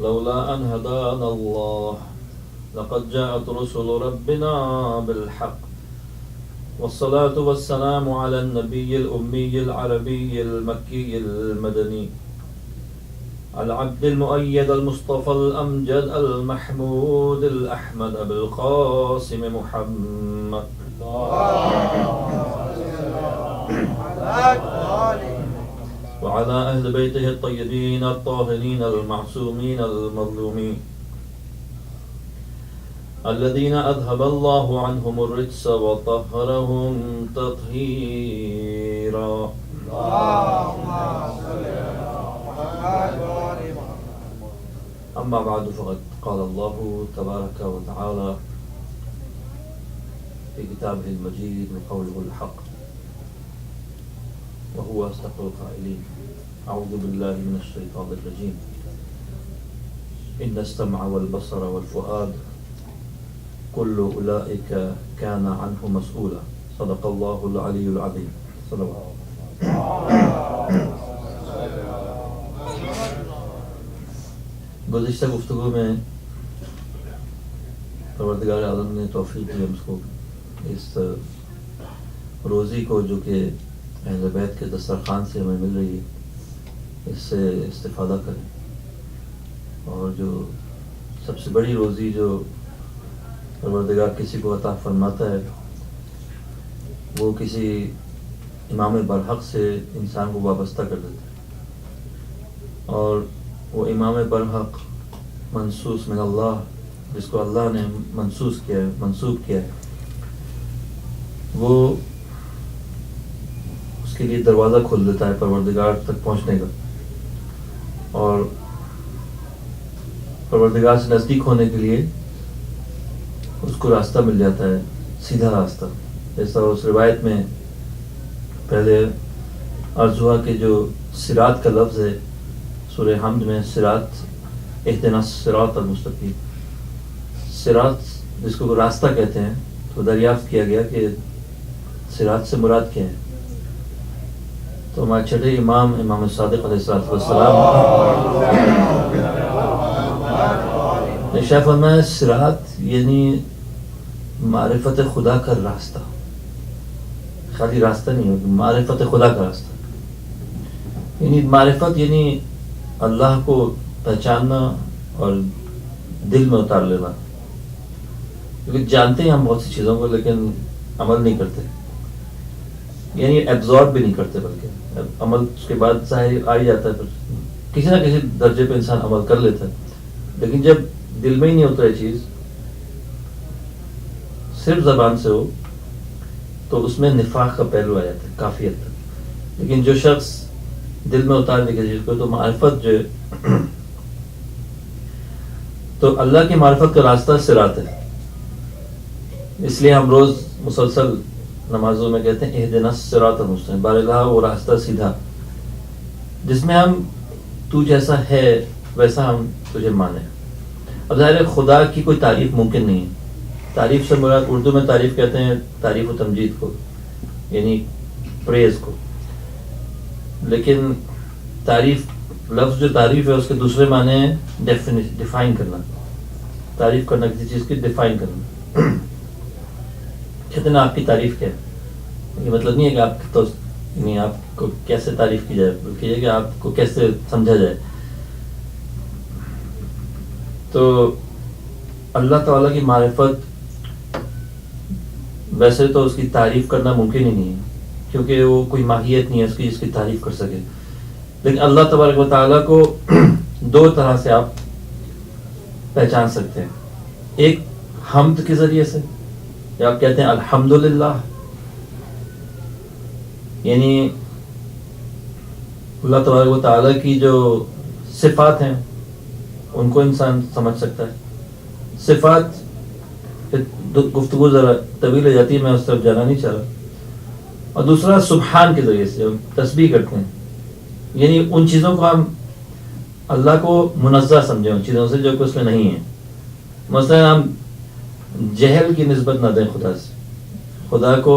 لولا أن هدانا الله لقد جاءت رسل ربنا بالحق والصلاة والسلام على النبي الأمي العربي المكي المدني العبد المؤيد المصطفى الأمجد المحمود الأحمد أبي القاسم محمد وعلى أهل بيته الطيبين الطاهرين المعصومين المظلومين الذين أذهب الله عنهم الرجس وطهرهم تطهيرا. أما بعد فقد قال الله تبارك وتعالى في كتابه المجيد وقوله الحق وهو أصدق القائلين أعوذ بالله من الشيطان الرجيم إن السمع والبصر والفؤاد كل أولئك كان عنه مسؤولا. صدق الله العلي العظيم. صلوات. گزشتہ گفتگو میں پروردگار عالم نے توفیق دی ہم کو اس روزی کو جو کہ اہل بیت کے دسترخوان سے ہمیں مل رہی ہے اس سے استفادہ کریں، اور جو سب سے بڑی روزی جو پروردگار کسی کو عطا فرماتا ہے وہ کسی امام برحق سے انسان کو وابستہ کر دیتا ہے، اور وہ امام برحق منصوص من اللہ جس کو اللہ نے منصوص کیا ہے، منصوب کیا ہے، وہ اس کے لیے دروازہ کھول دیتا ہے پروردگار تک پہنچنے کا، اور پروردگار سے نزدیک ہونے کے لیے اس کو راستہ مل جاتا ہے، سیدھا راستہ. جیسا اس روایت میں پہلے عرض ہوا کہ جو صراط کا لفظ ہے سورہ حمد میں، صراط اہدنا الصراط المستقیم، صراط جس کو راستہ کہتے ہیں، تو دریافت کیا گیا کہ صراط سے مراد کیا ہے. تو ہمارے چھٹے امام صادق علیہ السلام نے شاہ فرمایا صراط یعنی معرفت خدا کا راستہ، خالی راستہ نہیں ہوگا، معرفت خدا کا راستہ. یعنی معرفت یعنی اللہ کو پہچاننا اور دل میں اتار لینا، کیونکہ جانتے ہیں ہم بہت سی چیزوں کو لیکن عمل نہیں کرتے، یعنی ایبزارب بھی نہیں کرتے، بلکہ عمل اس کے بعد ظاہر آ ہی جاتا ہے، پھر کسی نہ کسی درجے پہ انسان عمل کر لیتا ہے، لیکن جب دل میں ہی نہیں ہوتا ہے چیز، صرف زبان سے ہو تو اس میں نفاق کا پہلو آ جاتا ہے کافی حد تک. لیکن جو شخص دل میں اتارنے کی چیز کو، تو معرفت جو ہے، تو اللہ کی معرفت کا راستہ صراط ہے. اس لیے ہم روز مسلسل نمازوں میں کہتے ہیں اہدنا الصراط المستقیم، بار اللہ وہ راستہ سیدھا جس میں ہم تو جیسا ہے ویسا ہم تجھے مانیں. اب ظاہر خدا کی کوئی تعریف ممکن نہیں ہے. تعریف سے مراد اردو میں تعریف کہتے ہیں تعریف و تمجید کو، یعنی پریز کو، لیکن تعریف لفظ جو تعریف ہے اس کے دوسرے معنی ہیں ڈیفائن کرنا، تعریف کرنا کسی چیز کی، ڈیفائن کرنا. کہتے ہیں آپ کی تعریف کیا ہے، یہ مطلب نہیں ہے کہ آپ تو یعنی آپ کو کیسے تعریف کی جائے، بلکہ یہ کہ آپ کو کیسے سمجھا جائے. تو اللہ تعالیٰ کی معرفت ویسے تو اس کی تعریف کرنا ممکن ہی نہیں ہے، کیونکہ وہ کوئی ماہیت نہیں ہے اس کی جس کی تعریف کر سکے. لیکن اللہ تبارک و تعالیٰ کو دو طرح سے آپ پہچان سکتے ہیں. ایک حمد کے ذریعے سے، یا آپ کہتے ہیں الحمدللہ، یعنی اللہ تبارک و تعالیٰ کی جو صفات ہیں ان کو انسان سمجھ سکتا ہے. صفات گفتگو ذرا طویل ہو جاتی ہے، میں اس طرف جانا نہیں چاہ رہا. اور دوسرا سبحان کے ذریعے سے ہم تسبیح کرتے ہیں، یعنی ان چیزوں کو ہم اللہ کو منزہ سمجھیں ان چیزوں سے جو کہ اس میں نہیں ہے. مثلا ہم جہل کی نسبت نہ دیں خدا سے، خدا کو،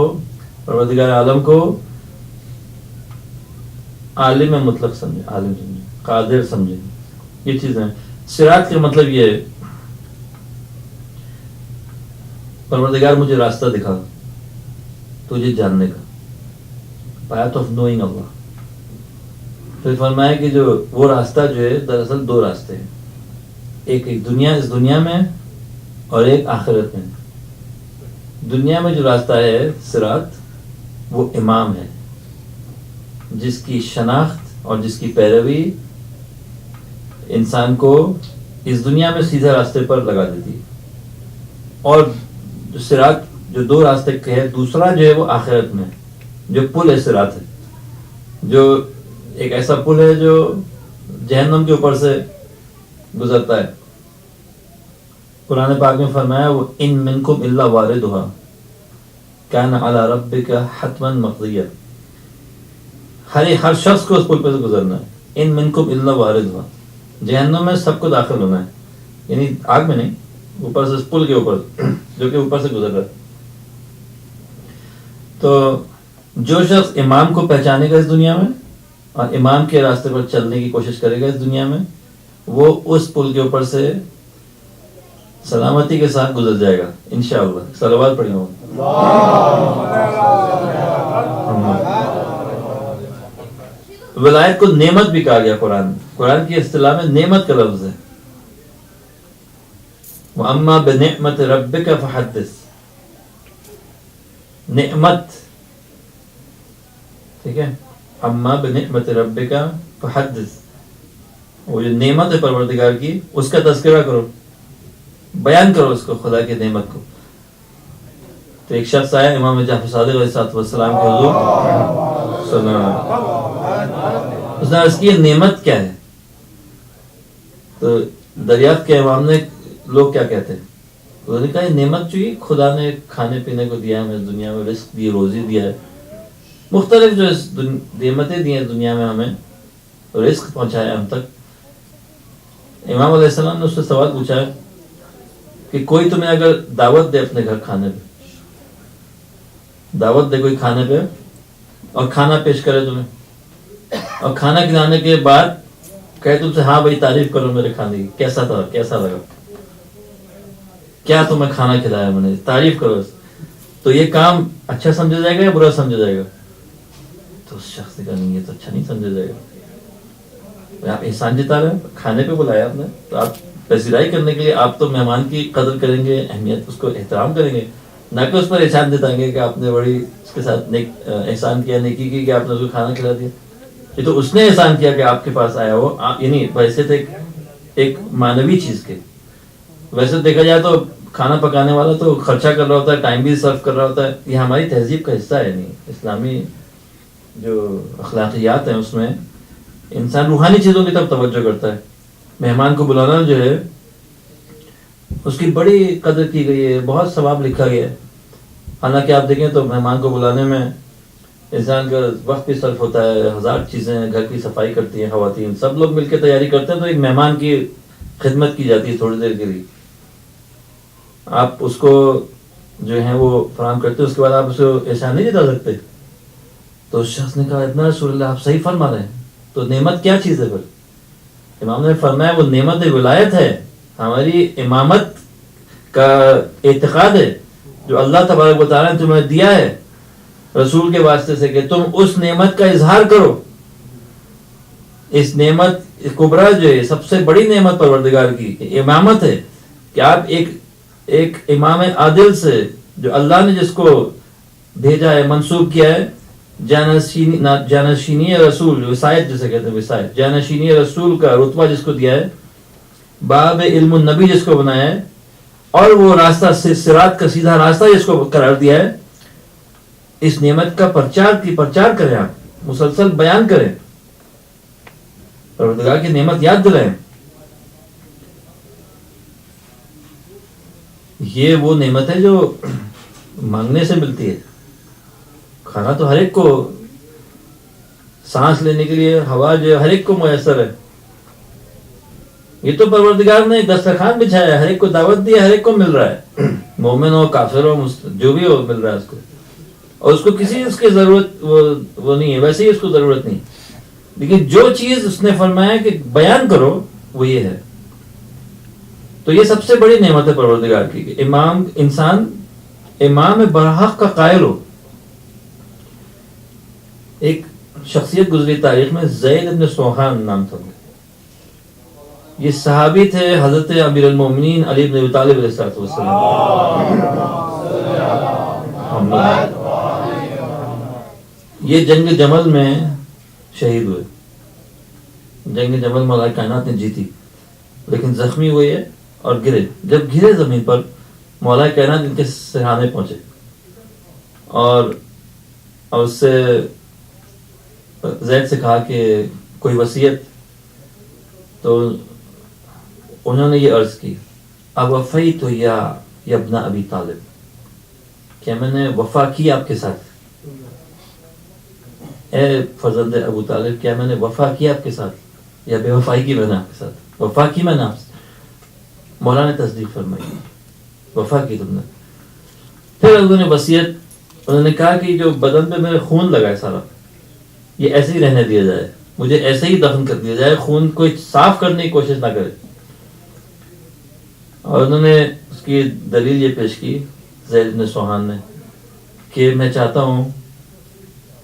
پروردگار عالم کو عالم مطلق سمجھیں، عالم سمجھیں، قادر سمجھیں. یہ چیزیں صراط کا مطلب یہ ہے پروردگار مجھے راستہ دکھا تجھے جاننے کا، پاتھ آف نوئنگ اللہ. پھر فرمایا کہ جو وہ راستہ جو ہے دراصل دو راستے ہیں، ایک دنیا، اس دنیا میں، اور ایک آخرت میں. دنیا میں جو راستہ ہے صراط، وہ امام ہے جس کی شناخت اور جس کی پیروی انسان کو اس دنیا میں سیدھے راستے پر لگا دیتی ہے. اور جو صراط جو دو راستے کے ہے، دوسرا جو ہے وہ آخرت میں جو پل ہے صراط ہے، جو ایک ایسا پل ہے جو جہنم کے اوپر سے گزرتا ہے. قرآن پاک میں فرمایا وہ ان منکم الا واردھا کان علی ربک حتما مقضیا. ہر شخص کو اس پل پہ سے گزرنا ہے. ان منکم الا واردھا، جہنم میں سب کو داخل ہونا ہے، یعنی آگ میں نہیں، اوپر سے اس پل کے اوپر جو کہ اوپر سے گزر رہا ہے. تو جو شخص امام کو پہچانے گا اس دنیا میں اور امام کے راستے پر چلنے کی کوشش کرے گا اس دنیا میں، وہ اس پل کے اوپر سے سلامتی کے ساتھ گزر جائے گا انشاءاللہ. صلوات پڑھیں ہوں. ولایت کو نعمت بھی کہا گیا قرآن کی اصطلاح میں نعمت کا لفظ ہے. وَأَمَّا بِنِعْمَةِ رَبِّكَ فَحَدِّثْ. نعمت، ٹھیک ہے، اما بنعمت ربک فحدث، وہ جو نعمت ہے پروردگار کی اس کا تذکرہ کرو، بیان کرو اس کو، خدا کی نعمت کو. تو ایک شخص آیا امام جعفر صادق علیہ السلام کے حضور صلی اللہ علیہ وسلم، اس نے عرض کی نعمت کیا ہے؟ تو دریافت کے امام نے لوگ کیا کہتے ہیں؟ انہوں نے کہا یہ نعمت جو ہی خدا نے کھانے پینے کو دیا ہے، ہمیں دنیا میں رزق دی، روزی دیا ہے، مختلف جو نعمتیں دی ہیں دنیا میں، ہمیں رزق پہنچایا ہم تک. امام علیہ السلام نے اس سے سوال پوچھا ہے کہ کوئی تمہیں اگر دعوت دے اپنے گھر کھانے پہ، دعوت دے کوئی کھانے پہ اور کھانا پیش کرے تمہیں، اور کھانا کھلانے کے بعد کہے تم سے ہاں بھائی تعریف کرو میرے کھانے کی، کیسا تھا، کیسا لگا، کیا تمہیں کھانا کھلایا میں نے، تعریف کرو، تو یہ کام اچھا سمجھا جائے گا یا برا سمجھا جائے گا؟ تو اس شخص نے کہا نہیں، یہ تو اچھا نہیں سمجھا جائے گا. آپ احسان جتا رہے ہیں، کھانے پہ بلایا آپ نے، تو آپ پذیرائی کرنے کے لیے آپ تو مہمان کی قدر کریں گے، اہمیت، اس کو احترام کریں گے، نہ کہ اس پر احسان جتائیں گے کہ آپ نے بڑی اس کے ساتھ احسان کیا، نیکی کی کہ آپ نے اس کو کھانا کھلا دیا. یہ تو اس نے احسان کیا کہ آپ کے پاس آیا ہو، یعنی ویسے تو ایک معنوی چیز کے، ویسے دیکھا جائے تو کھانا پکانے والا تو خرچہ کر رہا ہوتا ہے، ٹائم بھی سرو کر رہا ہوتا ہے، یہ ہماری تہذیب کا حصہ ہے. نہیں، اسلامی جو اخلاقیات ہیں اس میں انسان روحانی چیزوں کی طرف توجہ کرتا ہے. مہمان کو بلانا جو ہے اس کی بڑی قدر کی گئی ہے، بہت ثواب لکھا گیا ہے. حالانکہ آپ دیکھیں تو مہمان کو بلانے میں انسان کا وقت بھی صرف ہوتا ہے، ہزار چیزیں، گھر کی صفائی کرتی ہیں خواتین، سب لوگ مل کے تیاری کرتے ہیں، تو ایک مہمان کی خدمت کی جاتی ہے تھوڑی دیر کے لیے. آپ اس کو جو ہیں وہ فراہم کرتے ہیں، اس کے بعد آپ اسے احسان نہیں جتا سکتے. تو اس شخص نے کہا اتنا رسول اللہ آپ صحیح فرما رہے ہیں، تو نعمت کیا چیز ہے؟ پھر امام نے فرمایا وہ نعمت ولایت ہے، ہماری امامت کا اعتقاد ہے جو اللہ تبارک و تعالیٰ نے تمہیں دیا ہے رسول کے واسطے سے، کہ تم اس نعمت کا اظہار کرو. اس نعمت کبرا جو ہے سب سے بڑی نعمت پروردگار کی امامت ہے کہ آپ ایک امام عادل سے جو اللہ نے جس کو بھیجا ہے، منسوب کیا ہے، جانشینی رسول، وصایت جسے کہتے ہیں، وصایت، جانشینی رسول کا رتبہ جس کو دیا ہے، باب علم النبی جس کو بنایا ہے، اور وہ راستہ صراط کا سیدھا راستہ جس کو قرار دیا ہے. اس نعمت کا پرچار کریں، آپ مسلسل بیان کریں، پروردگار کی نعمت یاد دلائیں. یہ وہ نعمت ہے جو مانگنے سے ملتی ہے. کھانا تو ہر ایک کو، سانس لینے کے لیے ہوا جو ہر ایک کو میسر ہے. یہ تو پروردگار نے دسترخوان بچھایا ہے، ہر ایک کو دعوت دی ہے، ہر ایک کو مل رہا ہے، مومن ہو، کافر ہو، جو بھی ہو، مل رہا ہے اس کو. اور اس کو کسی اس کی ضرورت وہ نہیں ہے، ویسے ہی اس کو ضرورت نہیں. لیکن جو چیز اس نے فرمایا کہ بیان کرو وہ یہ ہے تو یہ سب سے بڑی نعمت ہے پروردگار کی کہ انسان امام برحق کا قائل ہو. ایک شخصیت گزری تاریخ میں زید ابن سوحان نام تھا. یہ صحابی تھے حضرت امیر المومنین علی بن ابی طالب علیہ السلام. یہ جنگ جمل میں شہید ہوئے. جنگ جمل مولا کائنات نے جیتی لیکن زخمی ہوئے اور گرے. جب گرے زمین پر مولا کائنات ان کے سرہانے پہنچے اور اس سے زید سے کہا کہ کوئی وصیت. تو انہوں نے یہ عرض کی اوفیت یا ابن ابی طالب, کیا میں نے وفا کی آپ کے ساتھ, اے فرزند ابو طالب کیا میں نے وفا کی آپ کے ساتھ یا بے وفائی کی میں نے آپ کے ساتھ؟ وفا کی میں نے آپ سے. مولا نے تصدیق فرمائی وفا کی تم نے. پھر انہوں نے وصیت, انہوں نے کہا کہ جو بدن پہ میرے خون لگا ہے سارا یہ ایسے ہی رہنے دیا جائے, مجھے ایسے ہی دفن کر دیا جائے, خون کو صاف کرنے کی کوشش نہ کرے. اور انہوں نے اس کی دلیل یہ پیش کی زید بن سوحان نے کہ میں چاہتا ہوں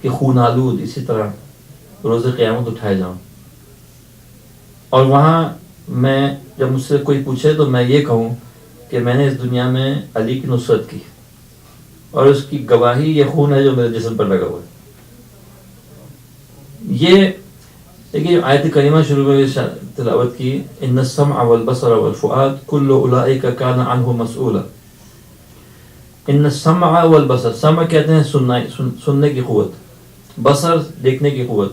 کہ خون آلود اسی طرح روز قیامت اٹھائے جاؤں, اور وہاں میں جب مجھ سے کوئی پوچھے تو میں یہ کہوں کہ میں نے اس دنیا میں علی کی نصرت کی اور اس کی گواہی یہ خون ہے جو میرے جسم پر لگا ہوا ہے. یہ دیکھیے آیت کریمہ شروع میں تلاوت کی ان السمع والبصر والفؤاد كل اولئک کان عنہ مسئولا. ان السمع والبصر, سمع کہتے ہیں سننے کی قوت, بصر دیکھنے کی قوت,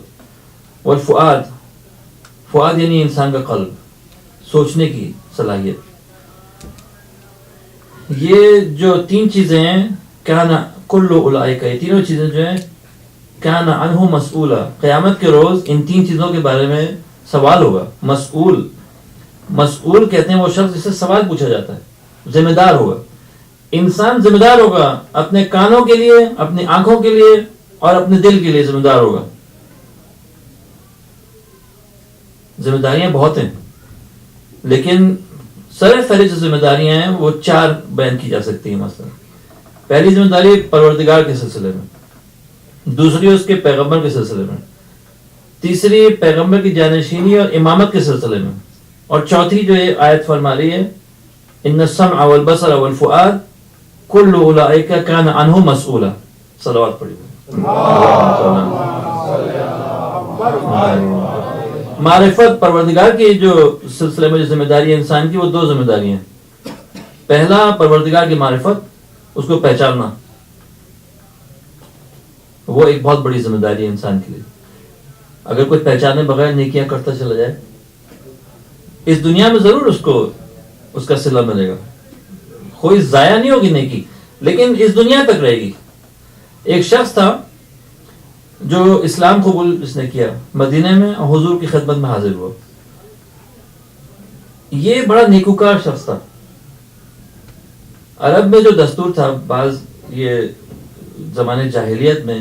والفؤاد, فؤاد یعنی انسان کا قلب, سوچنے کی صلاحیت. یہ جو تین چیزیں ہیں کان کل اولئک, یہ تینوں چیزیں جو ہیں کان عنہ مسئولا, قیامت کے روز ان تین چیزوں کے بارے میں سوال ہوگا. مسئول کہتے ہیں وہ شخص جس سے سوال پوچھا جاتا ہے, ذمہ دار ہوگا. انسان ذمہ دار ہوگا اپنے کانوں کے لیے, اپنی آنکھوں کے لیے اور اپنے دل کے لیے ذمہ دار ہوگا. ذمہ داریاں بہت ہیں لیکن سر فہرست ذمہ داریاں ہیں وہ چار بیان کی جا سکتی ہیں. مثلا پہلی ذمہ داری پروردگار کے سلسلے میں, دوسری اس کے پیغمبر کے سلسلے میں, تیسری پیغمبر کی جانشینی اور امامت کے سلسلے میں, اور چوتھی جو یہ آیت فرما رہی ہے ان السمع والبصر والفؤاد كل اولئک کان عنہ مسئولا. صلوات پڑھیے. معرفت پروردگار کی جو سلسلے میں جو ذمہ داری ہے انسان کی, وہ دو ذمہ داری ہیں. پہلا پروردگار کی معرفت, اس کو پہچاننا, وہ ایک بہت بڑی ذمہ داری ہے انسان کے لیے. اگر کوئی پہچانے بغیر نیکیاں کرتا چلا جائے اس دنیا میں ضرور اس کو اس کا صلہ ملے گا, کوئی ضائع نہیں ہوگی نیکی, لیکن اس دنیا تک رہے گی. ایک شخص تھا جو اسلام قبول اس نے کیا مدینہ میں اور حضور کی خدمت میں حاضر ہوا. یہ بڑا نیکوکار شخص تھا. عرب میں جو دستور تھا بعض یہ زمانے جاہلیت میں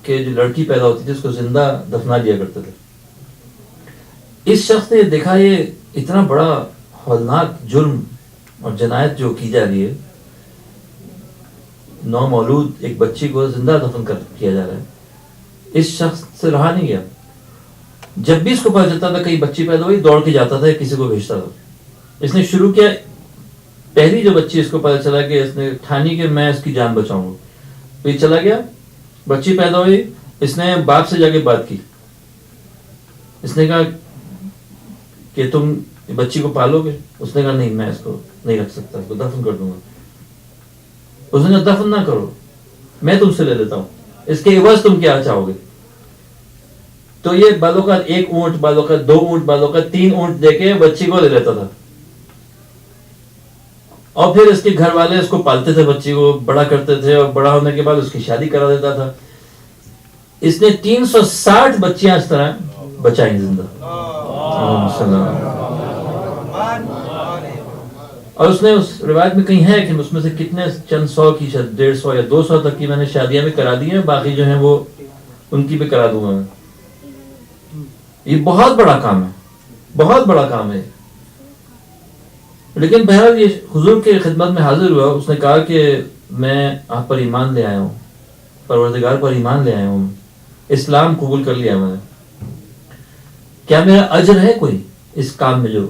کہ جو لڑکی پیدا ہوتی تھی اس کو زندہ دفنا دیا کرتے تھے. اس شخص نے دیکھا یہ اتنا بڑا ہولناک جرم اور جنایت جو کی جا رہی ہے, نو مولود ایک بچی کو زندہ دفن کیا جا رہا ہے. اس شخص سے رہا نہیں گیا. جب بھی اس کو پتا چلتا تھا کہیں بچی پیدا ہوئی دوڑ کے جاتا تھا, کسی کو بھیجتا تھا. اس نے شروع کیا, پہلی جو بچی اس کو پتا چلا کہ اس نے ٹھانی کہ میں اس کی جان بچاؤں گا, پھر چلا گیا, بچی پیدا ہوئی, اس نے باپ سے جا کے بات کی. اس نے کہا کہ تم بچی کو پالو گے؟ اس نے کہا نہیں, میں اس کو نہیں رکھ سکتا, اس کو دفن کر دوں گا. اس نے کہا دفن نہ کرو, میں تم سے لے لیتا ہوں, اس کے عوض تم کیا چاہو گے؟ تو یہ بعض اوقات ایک اونٹ, بعض اوقات دو اونٹ, بعض اوقات تین اونٹ دے کے بچی کو لے لیتا تھا. اور پھر اس کے گھر والے اس کو پالتے تھے, بچی کو بڑا کرتے تھے, اور بڑا ہونے کے بعد اس کی شادی کرا دیتا تھا. اس نے 360 بچیاں اس طرح بچائیں زندہ. اور اس نے اس روایت میں کہیں ہے کہ اس میں سے کتنے چند سو کی, 150 یا 200 تک کی میں نے شادیاں بھی کرا دی ہیں, باقی جو ہیں وہ ان کی بھی کرا دوں گا میں. یہ بہت بڑا کام ہے, بہت بڑا کام ہے. لیکن بہرحال یہ حضور کے خدمت میں حاضر ہوا. اس نے کہا کہ میں آپ پر ایمان لے آیا ہوں, پروردگار پر ایمان لے آیا ہوں, اسلام قبول کر لیا میں نے, کیا میرا اجر ہے کوئی اس کام میں جو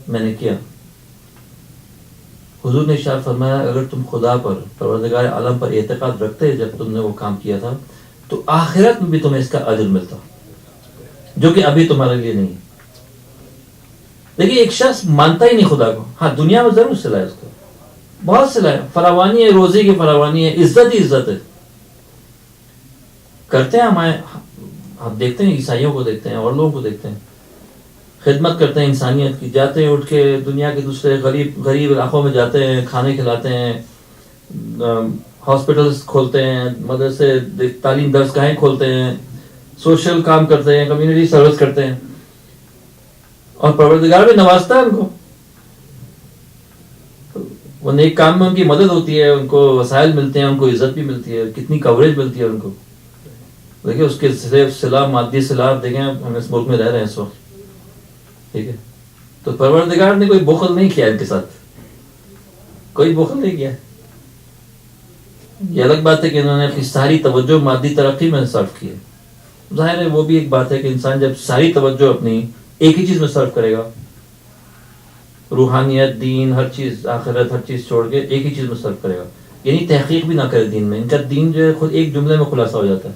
میں نے کیا؟ حضور نے ارشاد فرمایا اگر تم خدا پر, پروردگار عالم پر اعتقاد رکھتے جب تم نے وہ کام کیا تھا تو آخرت میں بھی تمہیں اس کا اجر ملتا, جو کہ ابھی تمہارے لیے نہیں. دیکھیے ایک شخص مانتا ہی نہیں خدا کو, ہاں دنیا میں ضرور صلہ ہے اس کو, بہت صلہ ہے, فراوانی ہے, روزی کی فراوانی ہے, عزت ہی عزت ہے. کرتے ہیں ہمارے, آپ دیکھتے ہیں عیسائیوں کو دیکھتے ہیں اور لوگوں کو دیکھتے ہیں, خدمت کرتے ہیں انسانیت کی, جاتے ہیں اٹھ کے دنیا کے دوسرے غریب علاقوں میں جاتے ہیں, کھانے کھلاتے ہیں, ہاسپٹلس کھولتے ہیں, مدرسے تعلیم درس گاہیں کھولتے ہیں, سوشل کام کرتے ہیں, کمیونٹی سروس کرتے ہیں, اور پروردگار بھی نوازتا ہے ان کو. وہ نیک کام میں ان کی مدد ہوتی ہے, ان کو وسائل ملتے ہیں, ان کو عزت بھی ملتی ہے, کتنی کوریج ملتی ہے ان کو. دیکھیں اس کے صلاح, مادی صلاح دیکھیں, ہم اس ملک میں رہ رہے ہیں اس وقت, ٹھیک ہے. تو پروردگار نے کوئی بخل نہیں کیا ان کے ساتھ, کوئی بخل نہیں کیا. یہ الگ بات ہے کہ انہوں نے اپنی ساری توجہ مادی ترقی میں صرف کی ہے. ظاہر ہے وہ بھی ایک بات ہے کہ انسان جب ساری توجہ اپنی ایک ہی چیز میں صرف کرے گا, روحانیت, دین, ہر چیز, آخرت, ہر چیز چھوڑ کے ایک ہی چیز میں صرف کرے گا, یعنی تحقیق بھی نہ کرے دین میں. ان کا دین جو ہے خود ایک جملے میں خلاصہ ہو جاتا ہے,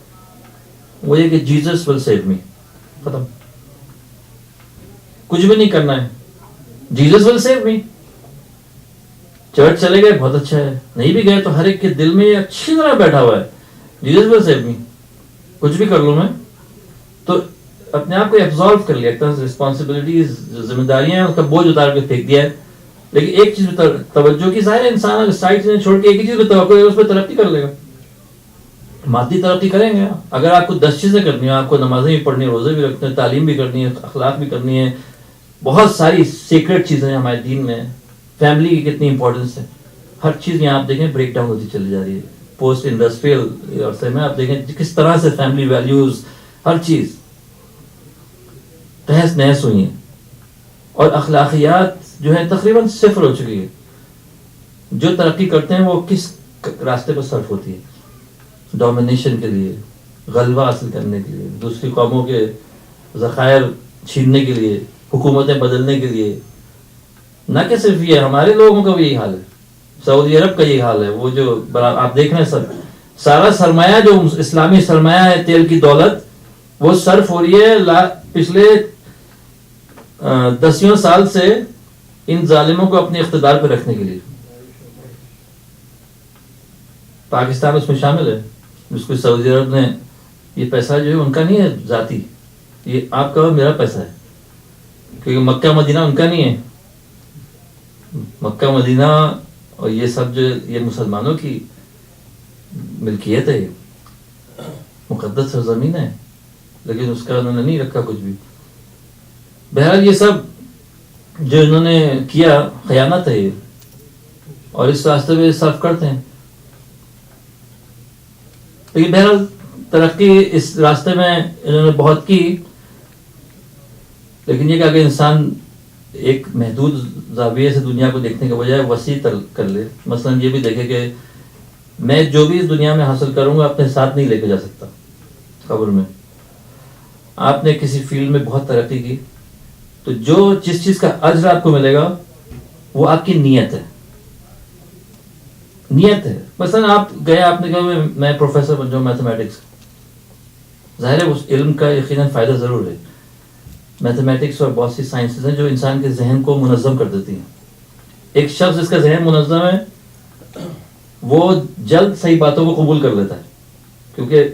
وہ یہ کہ جیزس ول سیو می, ختم. کچھ بھی نہیں کرنا ہے, Jesus will save me. Church چلے گئے بہت اچھا ہے, نہیں بھی گئے تو ہر ایک کے دل میں یہ اچھی طرح بیٹھا ہوا ہے, جیزس ول سیو می. کچھ بھی کر لوں میں, تو اپنے آپ کو ایبزارو کر لیا, رسپانسبلٹیز, ذمہ داریاں ہیں, اس کا بوجھ اتار کے پھینک دیا ہے. لیکن ایک چیز پہ توجہ کی, ظاہر انسان اگر ساری چیزیں چھوڑ کے ایک ہی چیز پہ توقع ہے اس پہ ترقی کر لے گا, مادی ترقی کریں گے. اگر آپ کو 10 چیزیں کرنی ہیں, آپ کو نمازیں بھی پڑھنی ہے, روزے بھی رکھنے ہیں, تعلیم بھی کرنی ہے, اخلاق بھی کرنی ہے, بہت ساری سیکرٹ چیزیں ہیں ہمارے دین میں, فیملی کی کتنی امپورٹنس ہے, ہر چیز یہاں آپ دیکھیں بریک ڈاؤن ہوتی چلی جا رہی ہے. پوسٹ انڈسٹریل عرصے میں آپ دیکھیں کس طرح سے فیملی ویلیوز, ہر چیز تہس نہس ہوئی ہیں, اور اخلاقیات جو ہے تقریباً صفر ہو چکی ہے. جو ترقی کرتے ہیں وہ کس راستے پر صرف ہوتی ہے؟ ڈومینیشن کے لیے, غلبہ حاصل کرنے کے لیے, دوسری قوموں کے ذخائر چھیننے کے لیے, حکومتیں بدلنے کے لیے. نہ کہ صرف یہ, ہمارے لوگوں کا بھی یہی حال ہے, سعودی عرب کا یہی حال ہے. وہ جو آپ دیکھ رہے ہیں سب, سارا سرمایہ جو اسلامی سرمایہ ہے, تیل کی دولت, وہ صرف ہو رہی ہے پچھلے 10 سال سے ان ظالموں کو اپنے اقتدار پہ رکھنے کے لیے. پاکستان اس میں شامل ہے, جس کو سعودی عرب نے, یہ پیسہ جو ہے ان کا نہیں ہے ذاتی, یہ آپ کا میرا پیسہ ہے, کیونکہ مکہ مدینہ ان کا نہیں ہے. مکہ مدینہ اور یہ سب جو یہ مسلمانوں کی ملکیت ہے, یہ مقدس سرزمین ہے, لیکن اس کا انہوں نے نہیں رکھا کچھ بھی. بہرحال یہ سب جو انہوں نے کیا خیانت ہے یہ, اور اس راستے پہ صرف کرتے ہیں. لیکن بہرحال ترقی اس راستے میں انہوں نے بہت کی, لیکن یہ کہ اگر انسان ایک محدود زاویے سے دنیا کو دیکھنے کے بجائے وسیع کر لے, مثلا یہ بھی دیکھے کہ میں جو بھی اس دنیا میں حاصل کروں گا اپنے ساتھ نہیں لے کے جا سکتا قبر میں. آپ نے کسی فیلڈ میں بہت ترقی کی تو جس چیز کا اجر آپ کو ملے گا وہ آپ کی نیت ہے, نیت ہے. مثلا آپ گئے, آپ نے کہا میں پروفیسر بن جاؤں میتھمیٹکس, ظاہر ہے اس علم کا یقیناً فائدہ ضرور ہے. میتھمیٹکس اور بہت سی سائنسز ہیں جو انسان کے ذہن کو منظم کر دیتی ہیں. ایک شخص جس کا ذہن منظم ہے وہ جلد صحیح باتوں کو قبول کر لیتا ہے, کیونکہ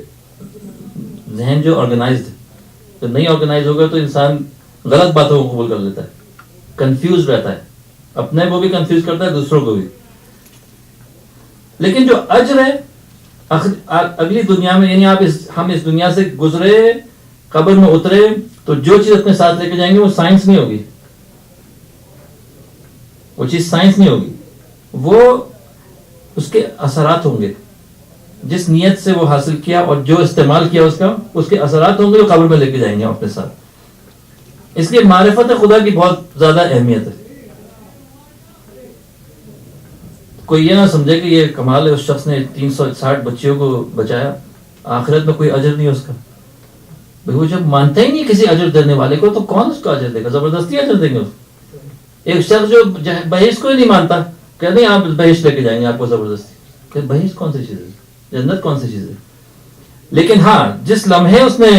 ذہن جو آرگنائزڈ ہے, تو نہیں آرگنائز ہوگا تو انسان غلط باتوں کو قبول کر لیتا ہے, کنفیوز رہتا ہے, اپنے کو بھی کنفیوز کرتا ہے, دوسروں کو بھی. لیکن جو اجر ہے اگلی دنیا میں, یعنی ہم اس دنیا سے گزرے, قبر میں اترے, تو جو چیز اپنے ساتھ لے کے جائیں گے وہ سائنس نہیں ہوگی, وہ چیز سائنس نہیں ہوگی, وہ اس کے اثرات ہوں گے. جس نیت سے وہ حاصل کیا اور جو استعمال کیا اس کے اثرات ہوں گے جو قبر میں لے کے جائیں گے اپنے ساتھ. اس لیے معرفت خدا کی بہت زیادہ اہمیت ہے. کوئی یہ نہ سمجھے کہ یہ کمال ہے اس شخص نے 360 بچیوں کو بچایا، آخرت میں کوئی اجر نہیں ہے اس کا. بھئی وہ جب مانتا ہی نہیں کسی اجر دینے والے کو تو کون اس کو اجر دے گا؟ زبردستی اجر دیں گے اس کو. ایک شخص جو بہشت کو ہی نہیں مانتا کہ نہیں آپ بہشت لے کے جائیں گے آپ کو زبردستی، کہ بہشت کون سی چیز ہے، جنت کون سی چیز ہے. لیکن ہاں جس لمحے اس نے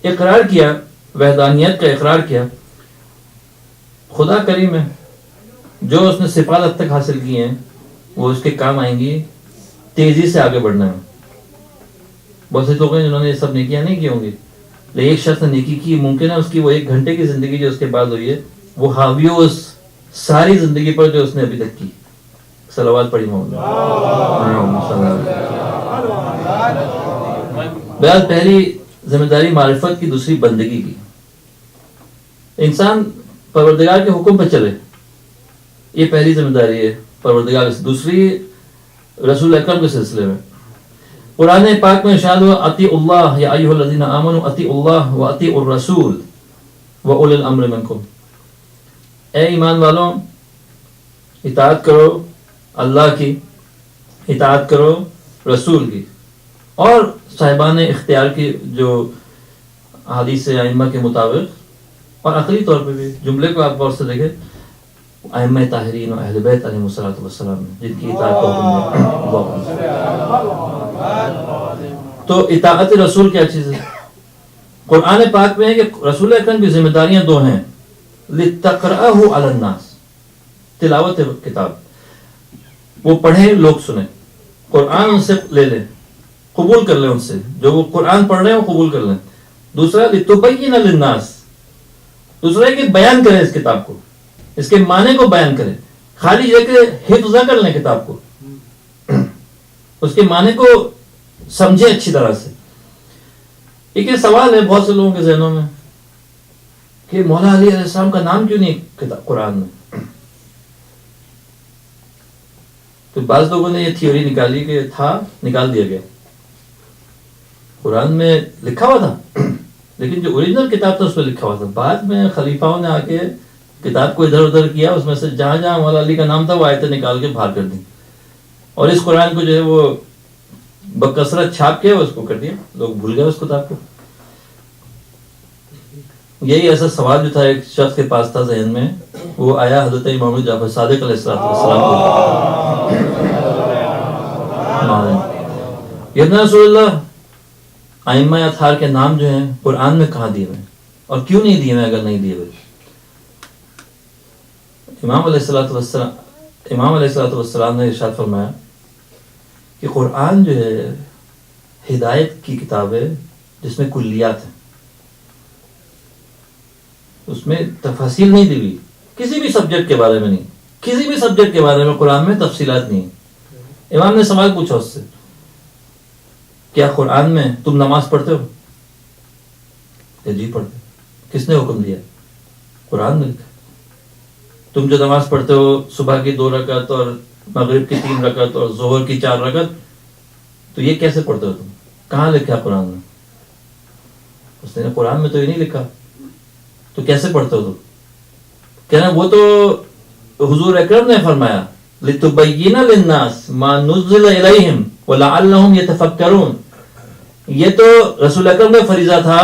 اقرار کیا، وحدانیت کا اقرار کیا، خدا کریم ہے، جو اس نے صفات اب تک حاصل کی ہیں وہ اس کے کام آئیں گی تیزی سے آگے بڑھنے میں. بہت سے لوگ ہیں جنہوں نے یہ سب نیکیاں نہیں کی ہوں گی، لیکن ایک شخص نے نیکی کی، ممکن ہے اس کی وہ 1 گھنٹے کی زندگی جو اس کے بعد ہوئی ہے وہ حاوی ہو اس ساری زندگی پر جو اس نے ابھی تک کی. صلوات پڑھی مولا. بہرحال پہلی ذمہ داری معرفت کی، دوسری بندگی کی. انسان پروردگار کے حکم پہ چلے، یہ پہلی ذمہ داری ہے پروردگار سے. دوسری رسول اکرم کے سلسلے میں قرآن پاک میں ارشاد ہوا اطیعوا اللہ یا ایھا الذین آمنوا اطیعوا اللہ واطیعوا الرسول واولی الامر منکم. اے ایمان والوں، اطاعت کرو اللہ کی، اطاعت کرو رسول کی اور صاحبان اختیار کی، جو حدیث ائمہ کے مطابق. اور عقلی طور پہ بھی جملے کو آپ غور سے دیکھیں، ائمہ طاہرین و اہل بیت علیہم الصلوۃ والسلام جن کی اطاعت کا حکم ہے. تو اطاعت رسول کیا چیز ہے؟ قرآن پاک میں ہے کہ رسول اکرم کی ذمہ داریاں 2 ہیں. لِتَقْرَأَهُ عَلَى النَّاسِ، تلاوت کتاب، وہ پڑھیں لوگ سنیں، قرآن ان سے لے لیں، قبول کر لیں ان سے، جو وہ قرآن پڑھ رہے ہیں وہ قبول کر لیں. دوسرا لِتُبَيِّنَ لِلنَّاسِ، دوسرا ہے کہ بیان کریں اس کتاب کو، اس کے معنی کو بیان کریں. خالی یہ کہ حفظ کر لیں کتاب کو، اس کے معنی کو سمجھیں اچھی طرح سے. ایک یہ سوال ہے بہت سے لوگوں کے ذہنوں میں کہ مولا علی علیہ السلام کا نام کیوں نہیں قرآن میں؟ تو بعض لوگوں نے یہ تھیوری نکالی کہ تھا، نکال دیا گیا. قرآن میں لکھا ہوا تھا لیکن جو اوریجنل کتاب تھا اس میں لکھا ہوا تھا. بعد میں خلیفاؤں نے آ کے کتاب کو ادھر ادھر کیا، اس میں سے جہاں جہاں مولا علی کا نام تھا وہ آیتیں نکال کے باہر کر دی، اور اس قرآن کو جو ہے وہ بکثرت چھاپ کے اس کو کر دیا، لوگ بھول گئے اس کتاب کو. یہی ایسا سوال جو تھا ایک شخص کے پاس تھا ذہن میں، وہ آیا حضرت امام جعفر صادق علیہ السلام کو، یا رسول اللہ ائمہ اطہار کے نام جو ہیں قرآن میں کہاں دیے ہوئے اور کیوں نہیں دیے ہوئے اگر نہیں دیے ہوئے؟ امام علیہ السلام نے ارشاد فرمایا کہ قرآن جو ہے ہدایت کی کتاب ہے جس میں کلیات ہیں، اس میں تفاصیل نہیں دی ہوئی، کسی بھی سبجیکٹ کے بارے میں نہیں، کسی بھی سبجیکٹ کے بارے میں قرآن میں تفصیلات نہیں. امام نے سوال پوچھا اس سے، کیا قرآن میں تم نماز پڑھتے ہو؟ کہ جی پڑھتے. کس نے حکم دیا؟ قرآن میں لکھا. تم جو نماز پڑھتے ہو صبح کی 2 رکعت اور مغرب کی 3 رکعت اور ظہر کی 4 رکعت، تو یہ کیسے پڑھتے ہو تم؟ کہاں لکھا قرآن میں؟ اس نے قرآن میں تو یہ نہیں لکھا، تو کیسے پڑھتے ہو تم؟ کہنا وہ تو حضور اکرم نے فرمایا لِتُبَيِّنَ لِلنَّاسِ مَا نُزِّلَ إِلَيْهِمْ وَلَعَلَّهُمْ يَتَفَكَّرُونَ. یہ تو رسول اکرم کا فریضہ تھا،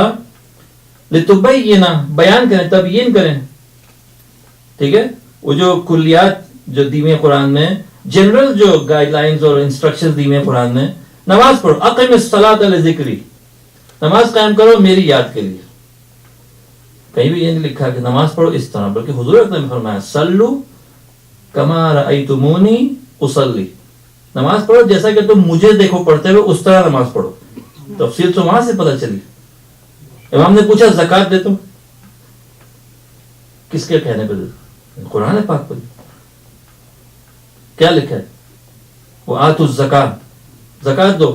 لِتُبَيِّنَ بیان کریں، تبیین کریں. ٹھیک ہے، وہ جو کلیات جو دی ہوئی قرآن میں، جنرل جو گائیڈ لائنز اور انسٹرکشن دی ہوئی قرآن میں، نماز پڑھو، اقم الصلاۃ لذکری، نماز قائم کرو میری یاد کے لیے. کہیں بھی یہ نہیں لکھا کہ نماز پڑھو اس طرح، بلکہ حضور اکرم نے فرمایا صلو کما رأیتمونی اصلی، نماز پڑھو جیسا کہ تم مجھے دیکھو پڑھتے ہوئے اس طرح نماز پڑھو. تفصیل تو وہاں سے پتہ چلی. امام نے پوچھا زکوٰۃ دیتے ہو؟ کس کے کہنے پہ دیتے؟ قرآن پاک پہ. کیا لکھا ہے؟ وہ آتوا الزکاۃ، زکوٰۃ دو.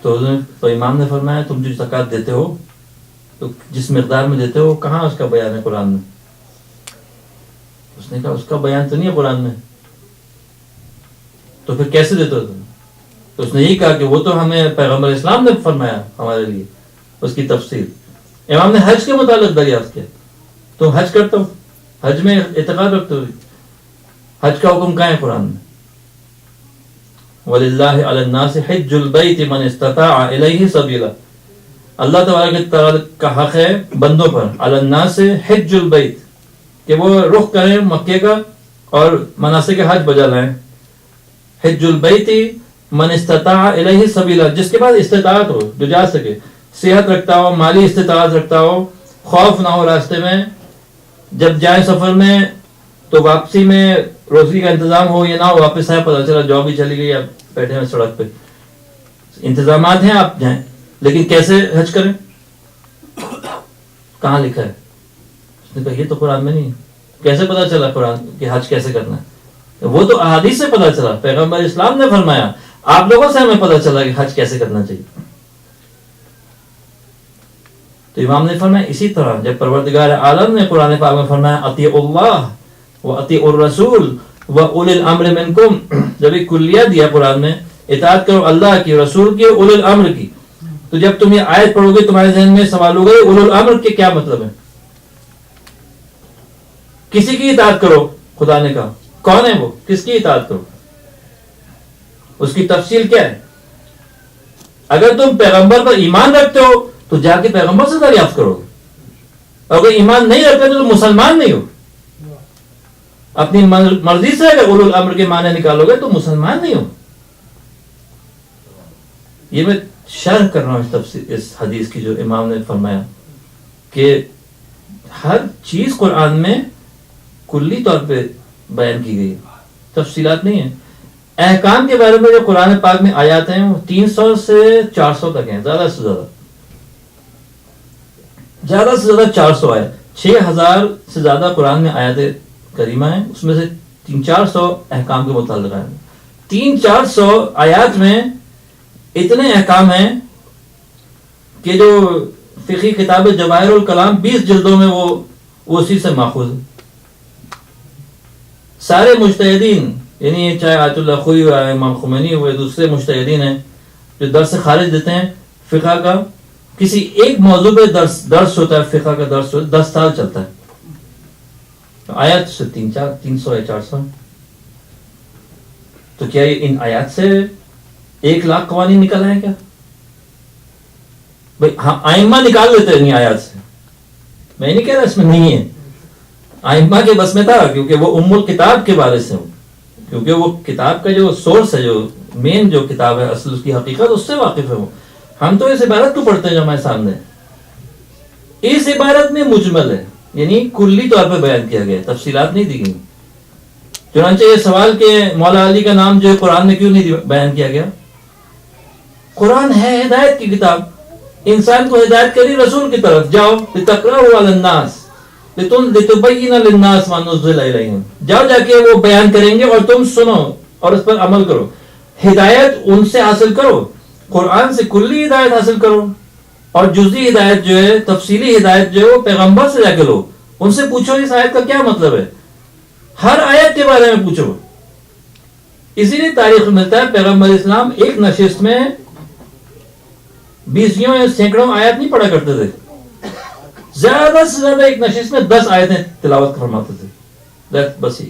تو امام نے فرمایا تم جو زکوٰۃ دیتے ہو تو جس مقدار میں دیتے ہو کہاں اس کا بیان ہے قرآن میں؟ اس نے کہا اس کا بیان تو نہیں ہے قرآن میں. تو پھر کیسے دیتے ہو تم؟ تو اس نے یہی کہا کہ وہ تو ہمیں پیغمبر اسلام نے فرمایا ہمارے لیے، اس کی تفسیر. امام نے حج کے متعلق دریافت کیا، تم حج کرتے ہو، حج میں اعتقاد رکھتے ہو؟ حج کا حکم کہاں ہے قرآن میں؟ وَلِلَّهِ عَلَى النَّاسِ حِجُّ الْبَيْتِ مَنِ اسْتَطَاعَ إِلَيْهِ سَبِيلًا، اللہ تبارک تعالیٰ کا حق ہے بندوں پر، علی الناس حج البیت، کہ وہ رخ کریں مکے کا اور مناسک حج بجا لائیں. حج البیت من استطاع الیہ سبیلا، جس کے پاس استطاعت ہو، جو جا سکے، صحت رکھتا ہو، مالی استطاعت رکھتا ہو، خوف نہ ہو راستے میں، جب جائیں سفر میں تو واپسی میں روزی کا انتظام ہو، یہ نہ ہو واپس آئے پتہ چلا جاب ہی چلی گئی، اب بیٹھے ہیں سڑک پہ. انتظامات ہیں، آپ جائیں، لیکن کیسے حج کریں؟ کہاں لکھا ہے؟ اس نے کہا یہ تو قرآن میں نہیں ہے. کیسے پتا چلا قرآن کہ حج کیسے کرنا ہے؟ وہ تو احادیث سے پتا چلا، پیغمبر اسلام نے فرمایا، آپ لوگوں سے ہمیں پتا چلا کہ حج کیسے کرنا چاہیے. تو امام نے فرمایا اسی طرح جب پروردگار عالم نے قرآن پاک میں فرمایا اطیعوا اللہ و اطیعوا الرسول و اولی الامر منکم، جب ایک کلیہ دیا قرآن میں، اطاعت کرو اللہ کی، رسول کی، اولی الامر کی، تو جب تم یہ آیت پڑھو گے تمہارے ذہن میں سوال ہوگا اولی الامر کے کیا مطلب ہے؟ کسی کی اطاعت کرو، خدا نے کہا، کون ہے وہ؟ کس کی اطاعت کرو؟ اس کی تفصیل کیا ہے؟ اگر تم پیغمبر پر ایمان رکھتے ہو تو جا کے پیغمبر سے دریافت کرو گے، اگر ایمان نہیں رکھتے تو مسلمان نہیں ہو. اپنی مرضی سے اگر اولو الامر کے معنی نکالو گے تو مسلمان نہیں ہو. یہ میں شرح کر رہا ہوں اس حدیث کی جو امام نے فرمایا کہ ہر چیز قرآن میں کلی طور پہ بیان کی گئی، تفصیلات نہیں ہیں. احکام کے بارے میں جو قرآن پاک میں آیات ہیں وہ 300 سے 400 تک ہیں، زیادہ سے زیادہ 400 آیات. 6000 سے زیادہ قرآن میں آیات کریمہ ہیں، اس میں سے 300-400 احکام کے متعلق ہیں. 300-400 آیات میں اتنے احکام ہیں کہ جو فقہی کتاب جواہر الکلام 20 جلدوں میں وہ اسی سے ماخوذ ہے. سارے مجتہدین، یعنی چاہے آیت اللہ خوئی ہوا، امام خمینی ہوئے، دوسرے مجتہدین ہیں جو درس خارج دیتے ہیں فقہ کا، کسی ایک موضوع پہ درس ہوتا ہے، فقہ کا درس ہوتا ہے، 10 سال چلتا ہے. آیات سے 300 یا 400. تو کیا ان آیات سے 1,00,000 قوانین نکل آئے کیا؟ بھائی ہاں ائمہ نکال لیتے ہیں آیات سے، میں نہیں کہہ رہا اس میں نہیں ہے، ائمہ کے بس میں تھا، کیونکہ وہ ام الکتاب کے بارے سے ہوں، کیونکہ وہ کتاب کا جو سورس ہے، جو مین جو کتاب ہے، اصل اس کی حقیقت، اس سے واقف ہے وہ. ہم تو اس عبارت کو پڑھتے ہیں جو ہمارے سامنے، اس عبارت میں مجمل ہے، یعنی کلی طور پہ بیان کیا گیا، تفصیلات نہیں دی گئی. چنانچہ یہ سوال کہ مولا علی کا نام جو ہے قرآن میں کیوں نہیں بیان کیا گیا؟ قرآن ہے ہدایت کی کتاب، انسان کو ہدایت کری رسول کی طرف، جاؤ لتقرأوا علی الناس لتبین للناس ما نزل الیہم، جاؤ جا کے وہ بیان کریں گے اور تم سنو اور اس پر عمل کرو. ہدایت ان سے حاصل کرو، قرآن سے کلی ہدایت حاصل کرو، اور جزئی ہدایت جو ہے، تفصیلی ہدایت جو ہے وہ پیغمبر سے جا کے لو، ان سے پوچھو اس آیت کا کیا مطلب ہے، ہر آیت کے بارے میں پوچھو. اسی لیے تاریخ ملتا ہے پیغمبر اسلام ایک نشست میں 20 یا سینکڑوں آیت نہیں پڑھا کرتے تھے، زیادہ سے زیادہ ایک نشست میں 10 آیتیں تلاوت فرماتے تھے، بس ہی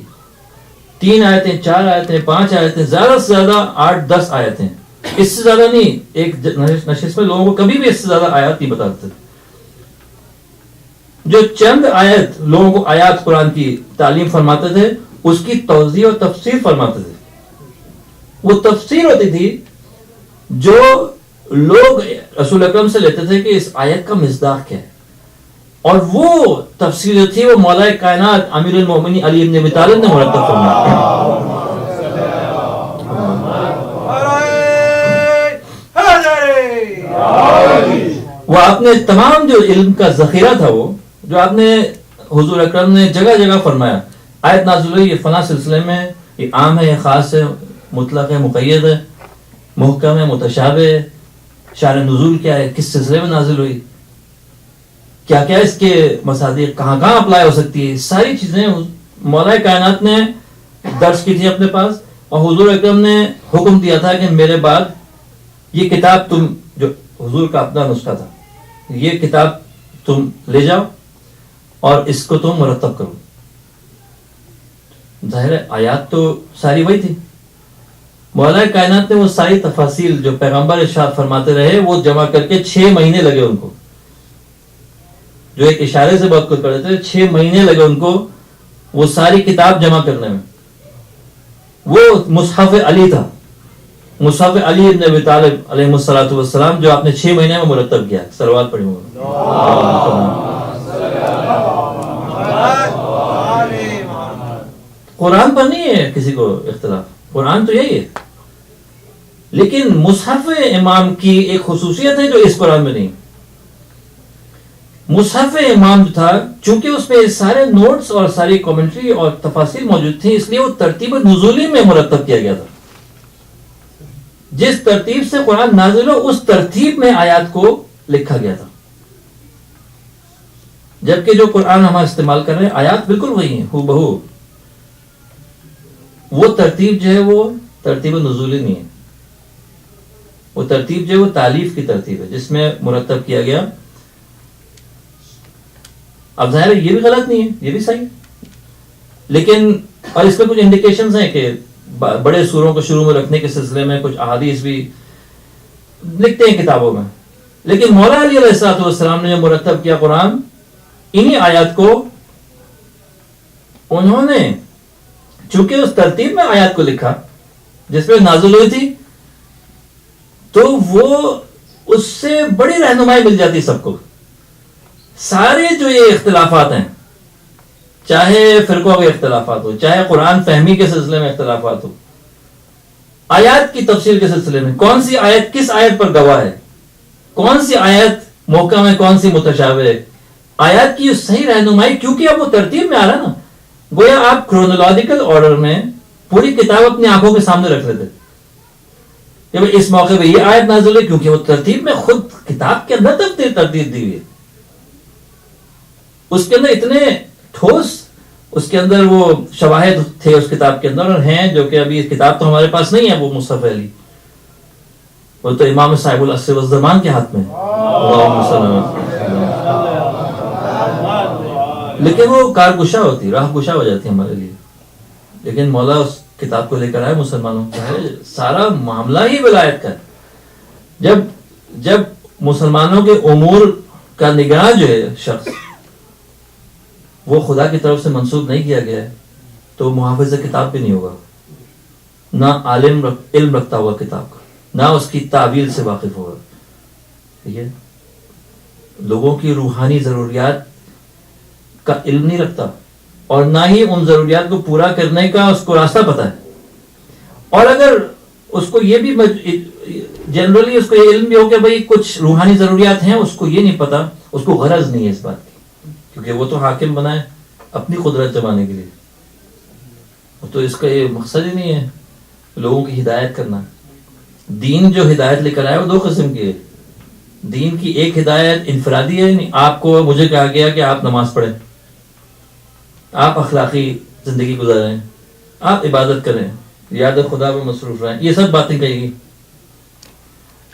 3 آیتیں، 4 آیتیں، 5 آیتیں، زیادہ سے زیادہ 8-10 آیتیں، اس سے زیادہ نہیں. ایک نشست میں لوگوں کو کبھی بھی اس سے زیادہ آیات نہیں بتاتے. جو چند آیت لوگوں کو آیات قرآن کی تعلیم فرماتے تھے، اس کی توضیح اور تفسیر فرماتے تھے. وہ تفسیر ہوتی تھی جو لوگ رسول اکرم سے لیتے تھے کہ اس آیت کا مصداق کیا ہے، اور وہ تفسیر جو تھی وہ مولا کائنات امیر المومنین علی بن ابی طالب نے مرتب فرمائی. وہ آپ نے تمام جو علم کا ذخیرہ تھا، وہ جو آپ نے حضور اکرم نے جگہ جگہ فرمایا، آیت نازل ہوئی یہ فلاں سلسلے میں، یہ عام ہے، یہ خاص ہے، مطلق ہے، مقید ہے، محکم ہے، متشابہ ہے، شان نزول کیا ہے، کس سلسلے میں نازل ہوئی، کیا کیا اس کے مصادیق، کہاں کہاں اپلائی ہو سکتی ہے، ساری چیزیں مولا کائنات نے درج کی تھی اپنے پاس. اور حضور اکرم نے حکم دیا تھا کہ میرے بعد یہ کتاب، تم جو حضور کا اپنا نسخہ تھا، یہ کتاب تم لے جاؤ اور اس کو تم مرتب کرو. ظاہر ہے آیات تو ساری وہی تھی. مولا کائنات نے وہ ساری تفاصیل جو پیغمبر ارشاد فرماتے رہے وہ جمع کر کے 6 مہینے لگے ان کو, جو ایک اشارے سے بہت کچھ پڑھے تھے, 6 مہینے لگے ان کو وہ ساری کتاب جمع کرنے میں. وہ مصحف علی تھا, مصحف علی ابن ابی طالب علیہ الصلوۃ والسلام, جو آپ نے 6 مہینے میں مرتب کیا. صلوات پڑھی ہوگا. قرآن پر نہیں ہے کسی کو اختلاف, قرآن تو یہی ہے, لیکن مصحف امام کی ایک خصوصیت ہے جو اس قرآن میں نہیں. مصحف امام جو تھا, چونکہ اس میں سارے نوٹس اور ساری کامنٹری اور تفاصیل موجود تھی, اس لیے وہ ترتیب نزولی میں مرتب کیا گیا تھا. جس ترتیب سے قرآن نازل ہو اس ترتیب میں آیات کو لکھا گیا تھا. جبکہ جو قرآن ہم استعمال کر رہے ہیں آیات بالکل وہی ہیں ہو بہو. وہ ترتیب جو ہے وہ ترتیب نزولی نہیں ہے, وہ ترتیب جو ہے وہ تالیف کی ترتیب ہے جس میں مرتب کیا گیا. اب ظاہر ہے یہ بھی غلط نہیں ہے, یہ بھی صحیح ہے, لیکن اور اس میں کچھ انڈیکیشنز ہیں کہ بڑے سوروں کو شروع میں رکھنے کے سلسلے میں کچھ احادیث بھی لکھتے ہیں کتابوں میں. لیکن مولا علی علیہ السلام نے جو مرتب کیا قرآن, انہی آیات کو انہوں نے چونکہ اس ترتیب میں آیات کو لکھا جس میں نازل ہوئی تھی, تو وہ اس سے بڑی رہنمائی مل جاتی سب کو. سارے جو یہ اختلافات ہیں, چاہے فرقوں کے اختلافات ہو, چاہے قرآن فہمی کے سلسلے میں اختلافات ہو, آیات کی تفسیر کے سلسلے میں کون سی آیت کس آیت پر گواہ ہے, کون سی آیت محکم ہے, کون سی متشابہ ہے, آیات کی صحیح رہنمائی, کیونکہ اب وہ ترتیب میں آ رہا نا. گویا آپ کرونولوجیکل آرڈر میں پوری کتاب اپنی آنکھوں کے سامنے رکھ لیتے کہ بھئی اس موقع پہ یہ آیت نازل ہے, کیونکہ وہ ترتیب میں خود کتاب کے اندر ترتیب دی ہوئی ہے. اس کے اندر اتنے ٹھوس, اس کے اندر وہ شواہد تھے اس کتاب کے اندر, اور ہیں جو کہ ابھی اس کتاب تو ہمارے پاس نہیں ہے, وہ مصحف علی, وہ تو امام صاحب العصر والزمان کے ہاتھ میں ہے. لیکن وہ کارگشا ہوتی, راہ گشا ہو جاتی ہمارے لیے. لیکن مولا اس کتاب کو لے کر آئے مسلمانوں کا ہے, سارا معاملہ ہی ولایت کا ہے. جب مسلمانوں کے امور کا نگراں جو ہے شخص, وہ خدا کی طرف سے منسوب نہیں کیا گیا ہے, تو محافظ کتاب بھی نہیں ہوگا, نہ عالم علم رکھتا ہوا کتاب کا, نہ اس کی تعویل سے واقف ہوگا. ٹھیک ہے, لوگوں کی روحانی ضروریات کا علم نہیں رکھتا, اور نہ ہی ان ضروریات کو پورا کرنے کا اس کو راستہ پتا ہے. اور اگر اس کو یہ بھی جنرلی اس کو یہ علم بھی ہو کہ بھئی کچھ روحانی ضروریات ہیں, اس کو یہ نہیں پتا, اس کو غرض نہیں ہے اس بات کی, کیونکہ وہ تو حاکم بنا ہے اپنی قدرت جمانے کے لیے. تو اس کا یہ مقصد ہی نہیں ہے لوگوں کی ہدایت کرنا. دین جو ہدایت لے کر آیا وہ 2 قسم کی ہے. دین کی ایک ہدایت انفرادی ہے, نہیں آپ کو مجھے کہا گیا کہ آپ نماز پڑھیں, آپ اخلاقی زندگی گزاریں, آپ عبادت کریں, یاد خدا میں مصروف رہیں, یہ سب باتیں کہی گی.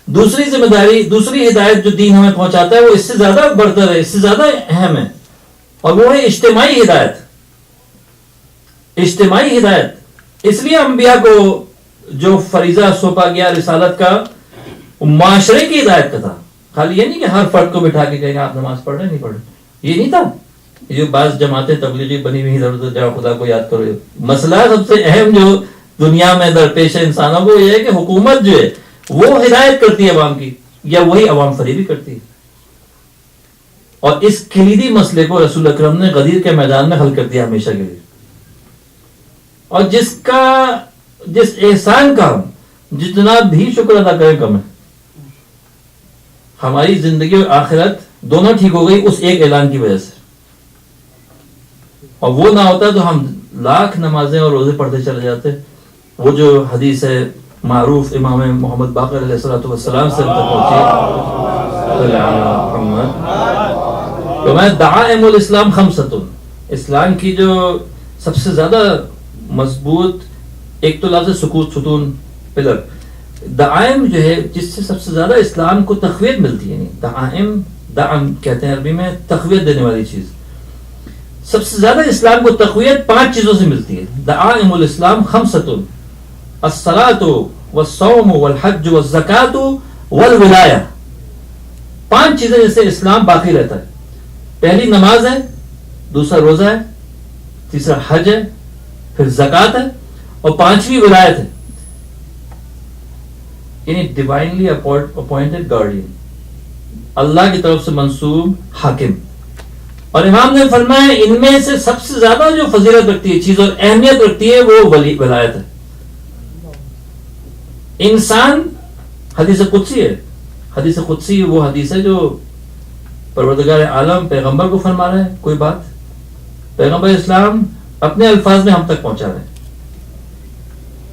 دوسری ذمہ داری, دوسری ہدایت جو دین ہمیں پہنچاتا ہے وہ اس سے زیادہ برتر ہے, اس سے زیادہ اہم ہے, اور وہ ہے اجتماعی ہدایت. اجتماعی ہدایت اس لیے انبیاء کو جو فریضہ سونپا گیا رسالت کا, معاشرے کی ہدایت کا تھا. خالی یہ نہیں کہ ہر فرد کو بٹھا کے کہیں آپ نماز پڑھ رہے نہیں پڑھ رہے, یہ نہیں تھا. یہ جو بعض جماعتیں تبلیغی بنی ہوئی ضرورت جاؤ خدا کو یاد کرو, مسئلہ سب سے اہم جو دنیا میں درپیش ہے انسانوں کو یہ ہے کہ حکومت جو ہے وہ ہدایت کرتی ہے عوام کی, یا وہی عوام فریبی کرتی ہے. اور اس کلیدی مسئلے کو رسول اکرم نے غدیر کے میدان میں حل کر دیا ہمیشہ کے لیے. اور جس احسان کا ہم جتنا بھی شکر ادا کریں کم ہے. ہماری زندگی اور آخرت دونوں ٹھیک ہو گئی اس ایک اعلان کی وجہ سے, اور وہ نہ ہوتا تو ہم لاکھ نمازیں اور روزے پڑھتے چلے جاتے. وہ جو حدیث ہے معروف امام محمد باقر علیہ السلام سے پہنچی, تو میں دعائم الاسلام خمسۃ, اسلام کی جو سب سے زیادہ مضبوط, ایک تو لفظ سکوت, ستون, پلر. دعائم جو ہے جس سے سب سے زیادہ اسلام کو تقویت ملتی ہے, دعائم, دعم کہتے ہیں عربی میں تقویت دینے والی چیز. سب سے زیادہ اسلام کو تقویت 5 چیزوں سے ملتی ہے. دعائم الاسلام خمسۃ: الصلاۃ والصوم والحج والزکاۃ والولایہ. 5 چیزیں جس سے اسلام باقی رہتا ہے. پہلی نماز ہے، دوسرا روزہ ہے، تیسرا حج ہے، پھر زکوٰۃ ہے، اور 5ویں ولایت ہے، یعنی ڈیوائنلی اپوائنٹڈ گارڈین، اللہ کی طرف سے منصوب حاکم. اور امام نے فرمایا ان میں سے سب سے زیادہ جو فضیلت رکھتی ہے چیز اور اہمیت رکھتی ہے وہ ولایت ہے. انسان، حدیث قدسی ہے، حدیث قدسی وہ حدیث ہے جو پروردگار عالم پیغمبر کو فرما رہے ہیں کوئی بات، پیغمبر اسلام اپنے الفاظ میں ہم تک پہنچا رہے ہیں.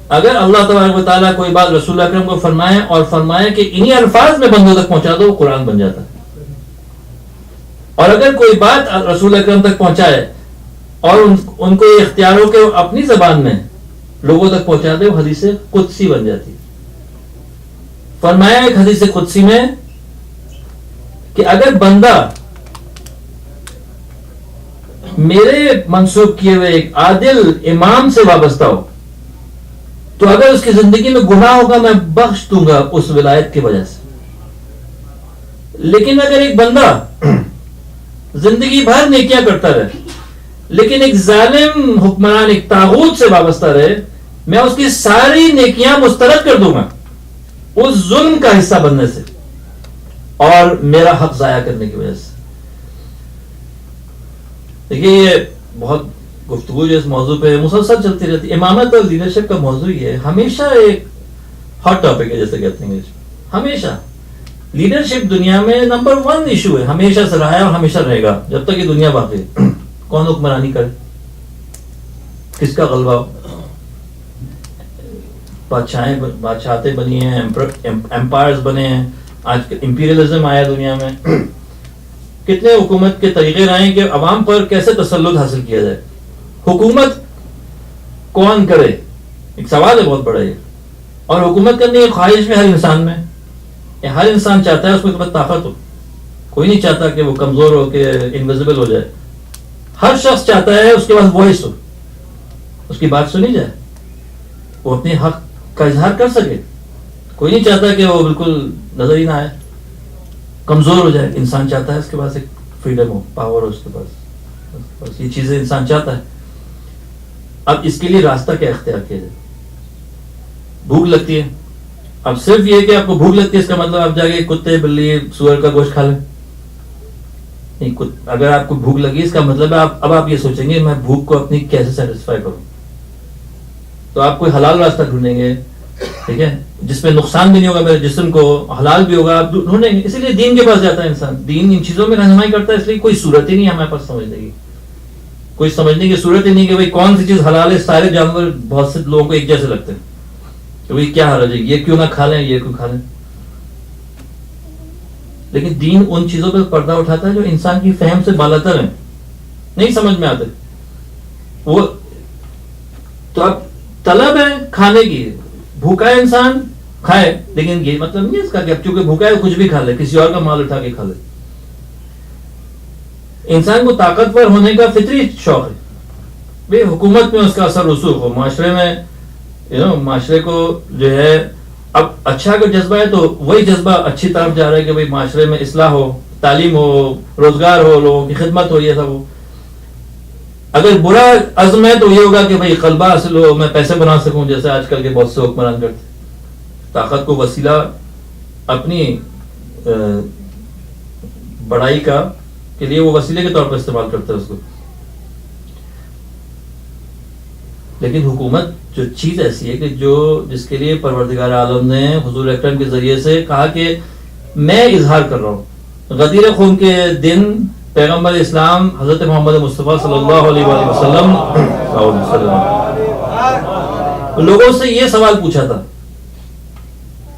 اگر اللہ تبارک و تعالیٰ کوئی بات رسول اکرم کو فرمائے اور فرمائے کہ انہی الفاظ میں بندوں تک پہنچا دو، وہ قرآن بن جاتا ہے. اور اگر کوئی بات رسول اکرم تک پہنچائے اور ان کو یہ اختیار ہو کہ وہ اپنی زبان میں لوگوں تک پہنچا دے، وہ حدیث قدسی بن جاتی ہے. فرمایا ایک حدیث قدسی میں کہ اگر بندہ میرے منسوب کیے ہوئے ایک عادل امام سے وابستہ ہو تو اگر اس کی زندگی میں گناہ ہوگا میں بخش دوں گا اس ولایت کی وجہ سے. لیکن اگر ایک بندہ زندگی بھر نیکیاں کرتا رہے لیکن ایک ظالم حکمران، ایک طاغوت سے وابستہ رہے، میں اس کی ساری نیکیاں مسترد کر دوں گا اس ظلم کا حصہ بننے سے اور میرا حق ضائع کرنے کی وجہ سے. دیکھیے یہ بہت گفتگو جو اس موضوع پہ مسلسل چلتی رہتی ہے. امامت اور لیڈرشپ کا موضوع یہ ہمیشہ ایک ہاٹ ٹاپک ہے، جیسے کہتے ہیں انگلش میں. ہمیشہ لیڈرشپ دنیا میں نمبر 1 ایشو ہے، ہمیشہ سے رہا ہے اور ہمیشہ رہے گا جب تک یہ دنیا باقی ہے. کون حکمرانی کرے، کس کا غلبہ ہو. بادشاہتیں بنی ہیں، امپائرز بنے ہیں، آج امپیریلزم آیا دنیا میں. کتنے حکومت کے طریقے رہے ہیں کہ عوام پر کیسے تسلط حاصل کیا جائے. حکومت کون کرے، ایک سوال ہے بہت بڑا یہ. اور حکومت کرنے کی خواہش میں ہر انسان میں، ہر انسان چاہتا ہے اس کو طاقت ہو. کوئی نہیں چاہتا کہ وہ کمزور ہو کے انویزیبل ہو جائے. ہر شخص چاہتا ہے اس کے پاس وائس ہو، اس کی بات سنی جائے، وہ اپنے حق کا اظہار کر سکے. کوئی نہیں چاہتا کہ وہ بالکل نظر ہی نہ آئے، کمزور ہو جائے. انسان چاہتا ہے اس کے پاس ایک فریڈم ہو، پاور ہو اس کے پاس. یہ چیزیں انسان چاہتا ہے. اب اس کے لیے راستہ کیا اختیار کیا جائے؟ بھوک لگتی ہے. اب صرف یہ کہ آپ کو بھوک لگتی ہے اس کا مطلب آپ جا کے کتے، بلی، سور کا گوشت کھا لیں نہیں. اگر آپ کو بھوک لگی اس کا مطلب ہے اب آپ یہ سوچیں گے میں بھوک کو اپنی کیسے سیٹسفائی کروں. تو آپ کوئی حلال راستہ ڈھونڈیں گے، ٹھیک ہے، جس میں نقصان بھی نہیں ہوگا میرے جسم کو، حلال بھی ہوگا، آپ ڈھونڈیں گے. اسی لیے دین کے پاس جاتا ہے انسان. دین ان چیزوں میں رہنمائی کرتا ہے. اس لیے کوئی صورت ہی نہیں ہمارے پاس سمجھنے کی، کوئی سمجھنے کی صورت ہی نہیں کہ بھائی کون سی چیز حلال ہے. سارے جانور بہت سے لوگوں کو ایک جیسے لگتے ہیں کہ بھائی کیا حرج ہے، یہ کیوں نہ کھا لیں، یہ کیوں کھا لیں. لیکن دین ان چیزوں پہ پردہ اٹھاتا ہے جو انسان کی فہم سے بالاتر ہیں، نہیں سمجھ میں آتے. وہ تو اب طلب ہے کھانے کی، بھوکا ہے انسان کھائے، لیکن یہ مطلب نہیں اس کا کہ اب چونکہ بھوکا ہے کچھ بھی کھا لے، کسی اور کا مال اٹھا کے کھا لے. انسان کو طاقتور ہونے کا فطری شوق ہے. بھئی حکومت میں اس کا اثر رسوخ ہو، معاشرے میں معاشرے کو جو ہے اب اچھا اگر جذبہ ہے تو وہی جذبہ اچھی طرف جا رہا ہے کہ بھئی معاشرے میں اصلاح ہو، تعلیم ہو، روزگار ہو، لوگوں کی خدمت ہو، یہ سب ہو. اگر برا عزم ہے تو یہ ہوگا کہ بھئی غلبہ حاصل ہو، میں پیسے بنا سکوں، جیسے آج کل کے بہت سے حکمران کرتے. طاقت کو وسیلہ اپنی بڑائی کا کے لیے وہ وسیلے کے طور پر استعمال کرتا ہے اس کو. لیکن حکومت جو چیز ایسی ہے کہ جس کے لیے پروردگار عالم نے حضور اکرم کے ذریعے سے کہا کہ میں اظہار کر رہا ہوں. غدیر خون کے دن پیغمبر اسلام حضرت محمد مصطفیٰ صلی اللہ علیہ وآلہ وسلم لوگوں سے یہ سوال پوچھا تھا،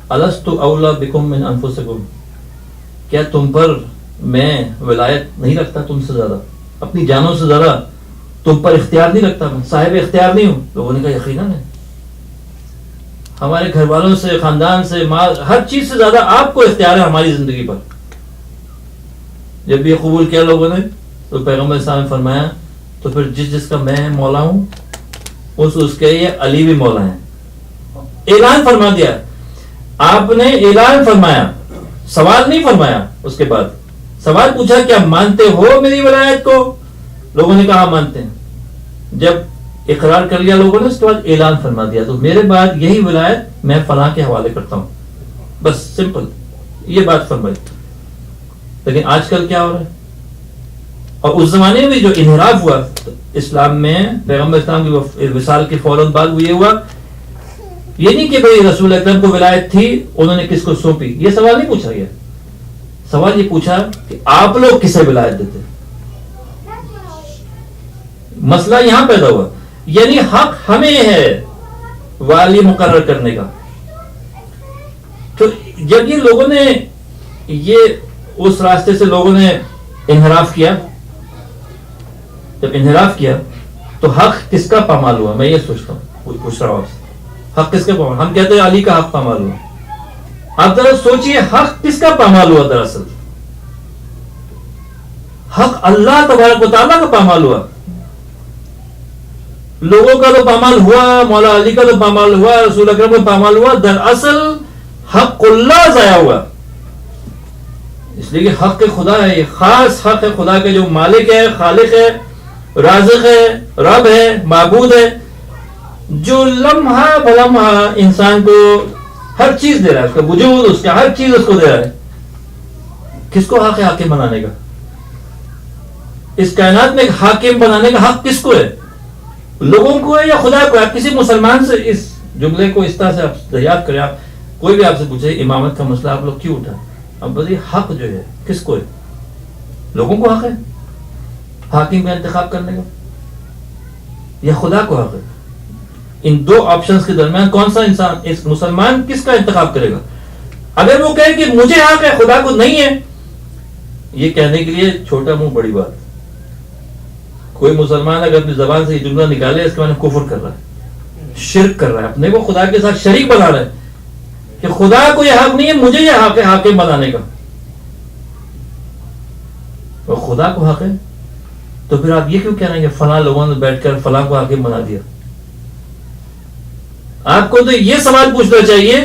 الست اولی بکم من انفسکم، کیا تم پر میں ولایت نہیں رکھتا تم سے زیادہ، اپنی جانوں سے زیادہ تم پر اختیار نہیں رکھتا، میں صاحب اختیار نہیں ہوں؟ لوگوں نے کہا یقیناً ہے، ہمارے گھر والوں سے، خاندان سے، مال، ہر چیز سے زیادہ آپ کو اختیار ہے ہماری زندگی پر. جب یہ قبول کیا لوگوں نے تو پیغمبر اسلام نے فرمایا تو پھر جس کا میں مولا ہوں اس کے یہ علی بھی مولا ہیں. اعلان فرما دیا. آپ نے اعلان فرمایا, سوال نہیں فرمایا. اس کے بعد سوال پوچھا کیا مانتے ہو میری ولایت کو؟ لوگوں نے کہا مانتے ہیں. جب اقرار کر لیا لوگوں نے, اس کے بعد اعلان فرما دیا تو میرے بعد یہی ولایت میں فلاں کے حوالے کرتا ہوں. بس سمپل یہ بات فرمائی. لیکن آج کل کیا ہو رہا ہے؟ اور اس زمانے میں جو انحراف ہوا اسلام میں, پیغمبر اسلام کی وصال کے فوراً بعد یہ ہوا, یہ نہیں کہ بھئی رسول اکرم کو ولایت تھی, انہوں نے کس کو سونپی. یہ سوال نہیں پوچھا گیا. سوال یہ پوچھا کہ آپ لوگ کسے ولایت دیتے. مسئلہ یہاں پیدا ہوا. یعنی حق ہمیں ہے والی مقرر کرنے کا. تو جب یہ لوگوں نے یہ اس راستے سے لوگوں نے انحراف کیا, جب انحراف کیا تو حق کس کا پامال ہوا؟ میں یہ سوچتا ہوں, پوچھ رہا ہوں آپ سے, حق کس کا پامال؟ ہم کہتے ہیں علی کا حق پامال ہوا. آپ ذرا سوچئے حق کس کا پامال ہوا؟ دراصل حق اللہ تبارک و تعالیٰ کا پامال ہوا. لوگوں کا تو پامال ہوا, مولا علی کا تو پامال ہوا, رسول اکرم کا پامال ہوا. دراصل حق اللہ ضائع ہوا. اس لیے کہ حق خدا ہے, یہ خاص حق ہے خدا کے, جو مالک ہے, خالق ہے, رازق ہے, رب ہے, معبود ہے, جو لمحہ بلمحہ انسان کو ہر چیز دے رہا ہے, اس کا وجود, اس کا ہر چیز اس کو دے رہا ہے. کس کو حق ہے حاکم بنانے کا؟ اس کائنات میں حاکم بنانے کا حق کس کو ہے؟ لوگوں کو ہے یا خدا کو ہے؟ آپ کسی مسلمان سے اس جملے کو اس طرح سے آپ دریافت کریں. آپ کوئی بھی آپ سے پوچھے امامت کا مسئلہ آپ لوگ کیوں اٹھا, اب بتائیے حق جو ہے کس کو ہے؟ لوگوں کو حق ہے حاکم کا انتخاب کرنے کا یا خدا کو حق ہے؟ ان دو آپشنز کے درمیان کون سا انسان, اس مسلمان کس کا انتخاب کرے گا؟ اگر وہ کہے کہ مجھے حق ہے خدا کو نہیں ہے, یہ کہنے کے لیے چھوٹا منہ بڑی بات. کوئی مسلمان اگر اپنی زبان سے یہ جملہ نکالے, اس کے معنی کفر کر رہا ہے, شرک کر رہا ہے, اپنے کو خدا کے ساتھ شریک بنا رہا ہے کہ خدا کو یہ حق نہیں ہے, مجھے یہ حق ہے حاکم بنانے کا. اور خدا کو حق ہے تو پھر آپ یہ کیوں کہہ رہے ہیں کہ فلاں لوگوں نے بیٹھ کر فلاں کو حاکم بنا دیا؟ آپ کو تو یہ سوال پوچھنا چاہیے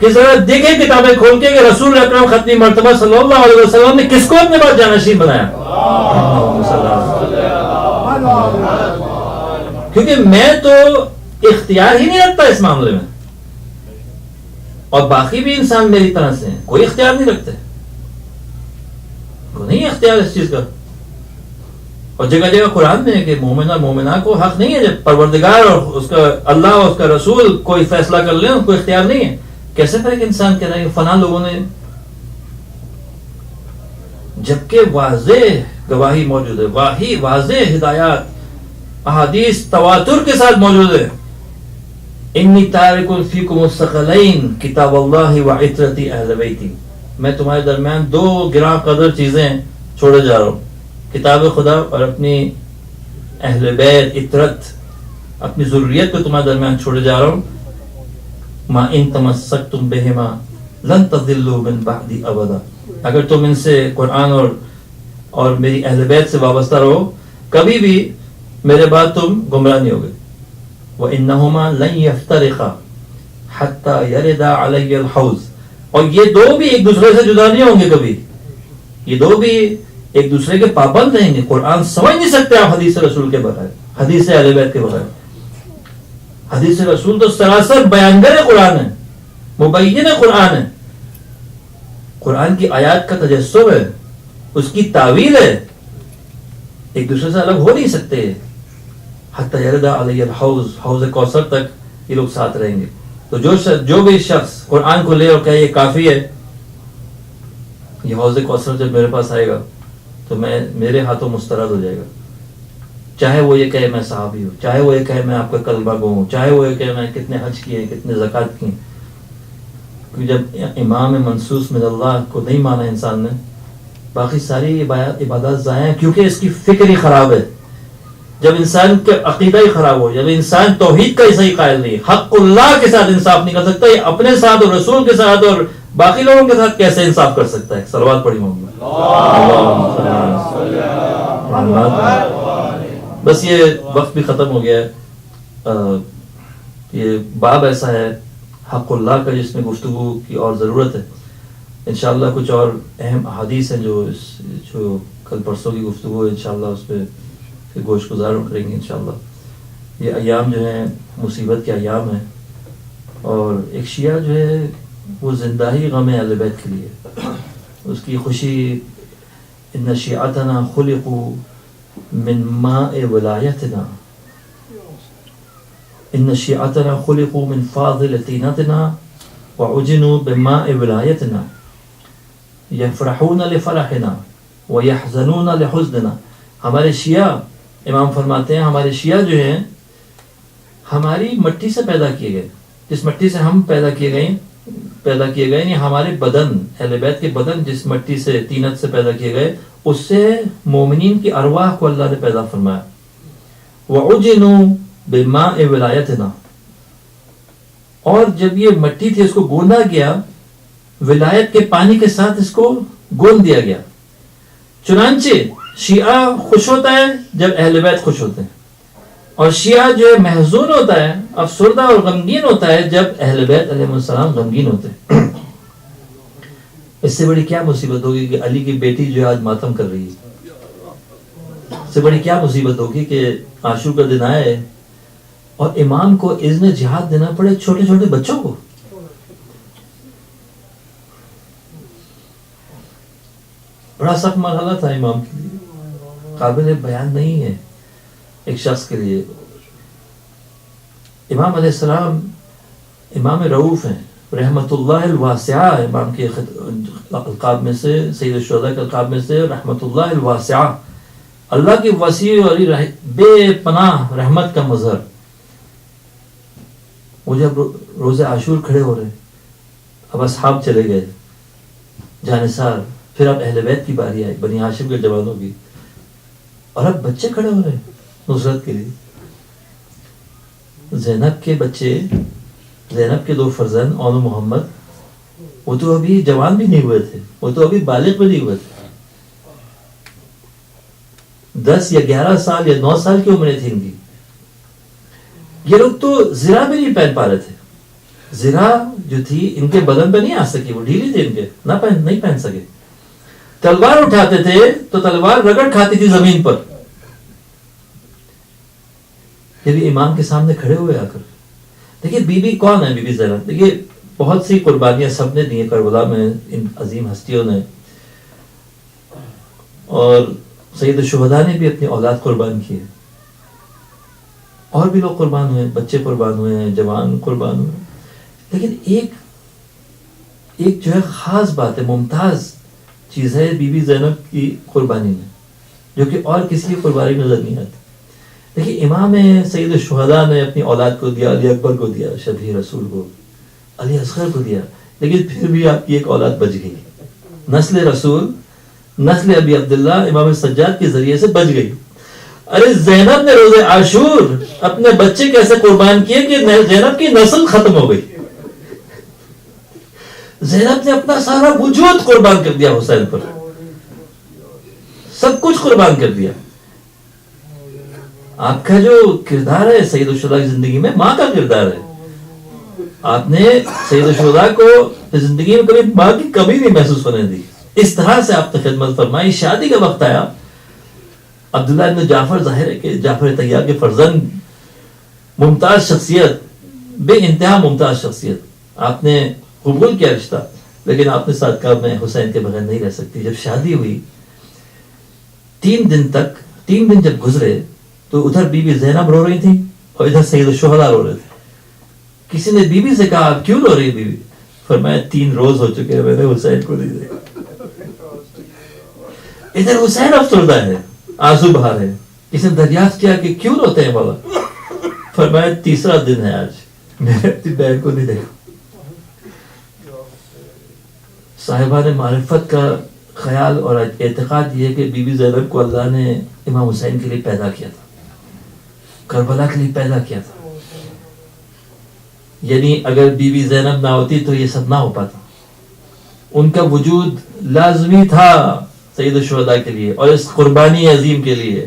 کہ ذرا دیکھیں کتابیں کھول کے کہ رسول اکرم ختمی مرتبہ صلی اللہ علیہ وسلم نے کس کو اپنے بعد جانشین بنایا. کیونکہ میں تو اختیار ہی نہیں رکھتا اس معاملے میں, اور باقی بھی انسان میری طرح سے ہیں, کوئی اختیار نہیں رکھتے, کوئی نہیں اختیار اس چیز کا. اور جگہ جگہ قرآن میں ہے کہ مومنہ مومنہ کو حق نہیں ہے, جب پروردگار اور اس کا اللہ اور اس کا رسول کوئی فیصلہ کر لیں, ان کو اختیار نہیں ہے. کیسے پھر ایک انسان کہہ رہا ہے کہ فلاں لوگوں نے, جبکہ واضح گواہی موجود ہے, واضح ہدایات احادیث تواتر کے ساتھ موجود ہے. انی تارک فیکم الثقلین کتاب اللہ و عترتی اہل بیتی, میں تمہارے درمیان دو گراں قدر چیزیں چھوڑے جا رہا ہوں, کتاب خدا اور اپنی اہل بیت عترت, اپنی ضروریت کو تمہارے درمیان چھوڑے جا رہا ہوں. ما ان تمسکتم بہما لن تضلوا من بعدی ابدا, اگر تم ان سے قرآن اور میری اہل بیت سے وابستہ رہو, کبھی بھی میرے بعد تم گمراہ نہیں ہوگے. وانہما لن یفترقا حتی یردا علی الحوض, اور یہ دو بھی ایک دوسرے سے جدا نہیں ہوں گے کبھی, یہ دو بھی ایک دوسرے کے پابند رہیں گے. قرآن سمجھ نہیں سکتے آپ حدیث رسول کے بغیر, حدیث اہل بیت کے بغیر. حدیث رسول تو سراسر بیانگر قرآن ہے, مبین قرآن ہے, قرآن کی آیات کا تجسم ہے, اس کی تعویل ہے, ایک دوسرے سے الگ ہو نہیں سکتے. حتی یردا علی الحوض, حوض کوثر تک یہ لوگ ساتھ رہیں گے. تو جو بھی شخص قرآن کو لے اور کہے یہ کافی ہے, یہ حوض کوثر جب میرے پاس آئے گا تو میرے ہاتھوں مسترد ہو جائے گا, چاہے وہ یہ کہے میں صحابی ہوں, چاہے وہ یہ کہے میں آپ کا کلمہ گو ہوں, چاہے وہ یہ کہے میں کتنے حج کیے ہیں, کتنے زکوٰۃ کی. کیونکہ جب امام منصوص من اللہ کو نہیں مانا انسان نے, باقی ساری عبادات ضائع ہیں, کیونکہ اس کی فکر ہی خراب ہے. جب انسان کا عقیدہ ہی خراب ہو, جب انسان توحید کا ہی صحیح قائل نہیں, حق اللہ کے ساتھ انصاف نہیں کر سکتا, یہ اپنے ساتھ اور رسول کے ساتھ اور باقی لوگوں کے ساتھ کیسے انصاف کر سکتا ہے؟ صلوات پڑھی محمد. بس یہ وقت بھی ختم ہو گیا ہے. یہ باب ایسا ہے حق اللہ کا جس میں گفتگو کی اور ضرورت ہے. انشاءاللہ کچھ اور اہم احادیث ہیں جو کل پرسوں کی گفتگو ہے، انشاءاللہ اس پہ پھر گوشت گزار کریں گے انشاءاللہ. یہ ایام جو ہیں مصیبت کے ایام ہیں، اور ایک شیعہ جو ہے وہ زندہ ہی غم اہل بیت کے لیے، اس کی خوشی ان شیعتنا خلقوا من ماء ولایتنا، ان شیعتنا خلقوا من فاضل طینتنا وعجنوا بماء ولایتنا یفرحون لفرحنا ویحزنون لحزننا. ہمارے شیعہ، امام فرماتے ہیں ہمارے شیعہ جو ہیں ہماری مٹی سے پیدا کیے گئے، جس مٹی سے ہم پیدا کیے گئے یعنی ہمارے بدن، اہل بیت کے بدن جس مٹی سے، طینت سے پیدا کیے گئے، اس سے مومنین کی ارواح کو اللہ نے پیدا فرمایا. وعجنوا بماء ولایتنا، اور جب یہ مٹی تھی اس کو گوندا گیا، ولایت کے پانی کے ساتھ اس کو گوند دیا گیا. چنانچہ شیعہ خوش ہوتا ہے جب اہل بیت خوش ہوتے ہیں، اور شیعہ جو ہے محزون ہوتا ہے، افسردہ اور غمگین ہوتا ہے جب اہل بیت علیہ السلام غمگین ہوتے ہیں. اس سے بڑی کیا مصیبت ہوگی کہ علی کی بیٹی جو آج ماتم کر رہی ہے، اس سے بڑی کیا مصیبت ہوگی کہ عاشور کا دن آئے اور امام کو اذن جہاد دینا پڑے چھوٹے چھوٹے بچوں کو. بڑا سخت مرحلہ تھا امام کے لیے، قابل بیان نہیں ہے ایک شخص کے لیے. امام علیہ السلام امام رؤوف ہیں، رحمت اللہ الواسعہ امام کے القاب میں سے، سید الشہداء کے القاب میں سے رحمت اللہ الواسعہ، اللہ کی وسیع اور بے پناہ رحمت کا مظہر. وہ جب روز عاشور کھڑے ہو رہے، اب اصحاب چلے گئے جانثار، پھر اب اہل بیت کی باری آئی، بنی ہاشم کے جوانوں کی، اور اب بچے کھڑے ہو رہے نصرت کے لیے. زینب کے بچے، زینب کے 2 فرزند اون و محمد، وہ تو ابھی جوان بھی نہیں ہوئے تھے، وہ تو ابھی بالغ بھی نہیں ہوئے تھے. 10 یا 11 سال یا 9 سال کی عمریں تھیں ان کی. یہ لوگ تو زرہ بھی نہیں پہن پا رہے تھے. زرہ جو تھی ان کے بدن پہ نہیں آ سکی، وہ ڈھیلی تھے ان کے، نہیں پہن سکے. تلوار اٹھاتے تھے تو تلوار رگڑ کھاتی تھی زمین پر. یہ بھی امام کے سامنے کھڑے ہوئے آ کر. دیکھیے بی بی کون ہے؟ بی بی زینب. دیکھیے بہت سی قربانیاں سب نے دی ہیں کربلا میں، ان عظیم ہستیوں نے، اور سید الشہداء نے بھی اپنی اولاد قربان کی ہے، اور بھی لوگ قربان ہوئے، بچے قربان ہوئے ہیں، جوان قربان ہوئے. لیکن ایک جو ہے خاص بات ہے، ممتاز چیز ہے بی بی زینب کی قربانی میں، جو کہ اور کسی کی قربانی نظر نہیں آتی. دیکھیے امام سید الشہداء نے اپنی اولاد کو دیا، علی اکبر کو دیا، شفیع رسول کو، علی اصغر کو دیا، لیکن پھر بھی آپ کی ایک اولاد بچ گئی. نسل رسول، نسل ابی عبداللہ امام سجاد کے ذریعے سے بچ گئی. ارے زینب نے روز عاشور اپنے بچے کیسے قربان کیے کہ زینب کی نسل ختم ہو گئی. زینب نے اپنا سارا وجود قربان کر دیا حسین پر، سب کچھ قربان کر دیا. آپ کا جو کردار ہے سید الشہداء کی زندگی میں ماں کا کردار ہے. آپ نے سید الشہداء کو زندگی میں کبھی ماں کی کمی نہیں محسوس ہونے دی. اس طرح سے آپ نے خدمت فرمائی. شادی کا وقت آیا، عبداللہ ابن جعفر، ظاہر ہے کہ جعفر طیار کے فرزند، ممتاز شخصیت، بے انتہا ممتاز شخصیت. آپ نے قبول کیا رشتہ، لیکن آپ نے ساتھ کہا میں حسین کے بغیر نہیں رہ سکتی. جب شادی ہوئی 3 دن جب گزرے تو ادھر بی بی زینب رو رہی تھی اور ادھر سید الشہداء رو رہے تھے. کسی نے بی بی سے کہا آپ کیوں رو رہی بی بی؟ فرمایا 3 روز ہو چکے ہیں میں نے حسین کو نہیں دیکھا. ادھر حسین افسردہ ہے، آنسو بہا رہے. کسی نے دریافت کیا کہ کیوں روتے ہیں بابا؟ فرمایا 3 دن ہے آج میں نے اپنی بہن کو نہیں دیکھا. صاحبان معرفت کا خیال اور اعتقاد یہ ہے کہ بی بی زینب کو اللہ نے امام حسین کے لیے پیدا کیا تھا، کربلا کے لیے پیدا کیا تھا. یعنی اگر بی بی زینب نہ ہوتی تو یہ سب نہ ہو پاتا. ان کا وجود لازمی تھا سید الشہداء کے لیے اور اس قربانی عظیم کے لیے.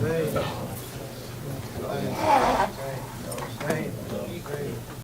Hey.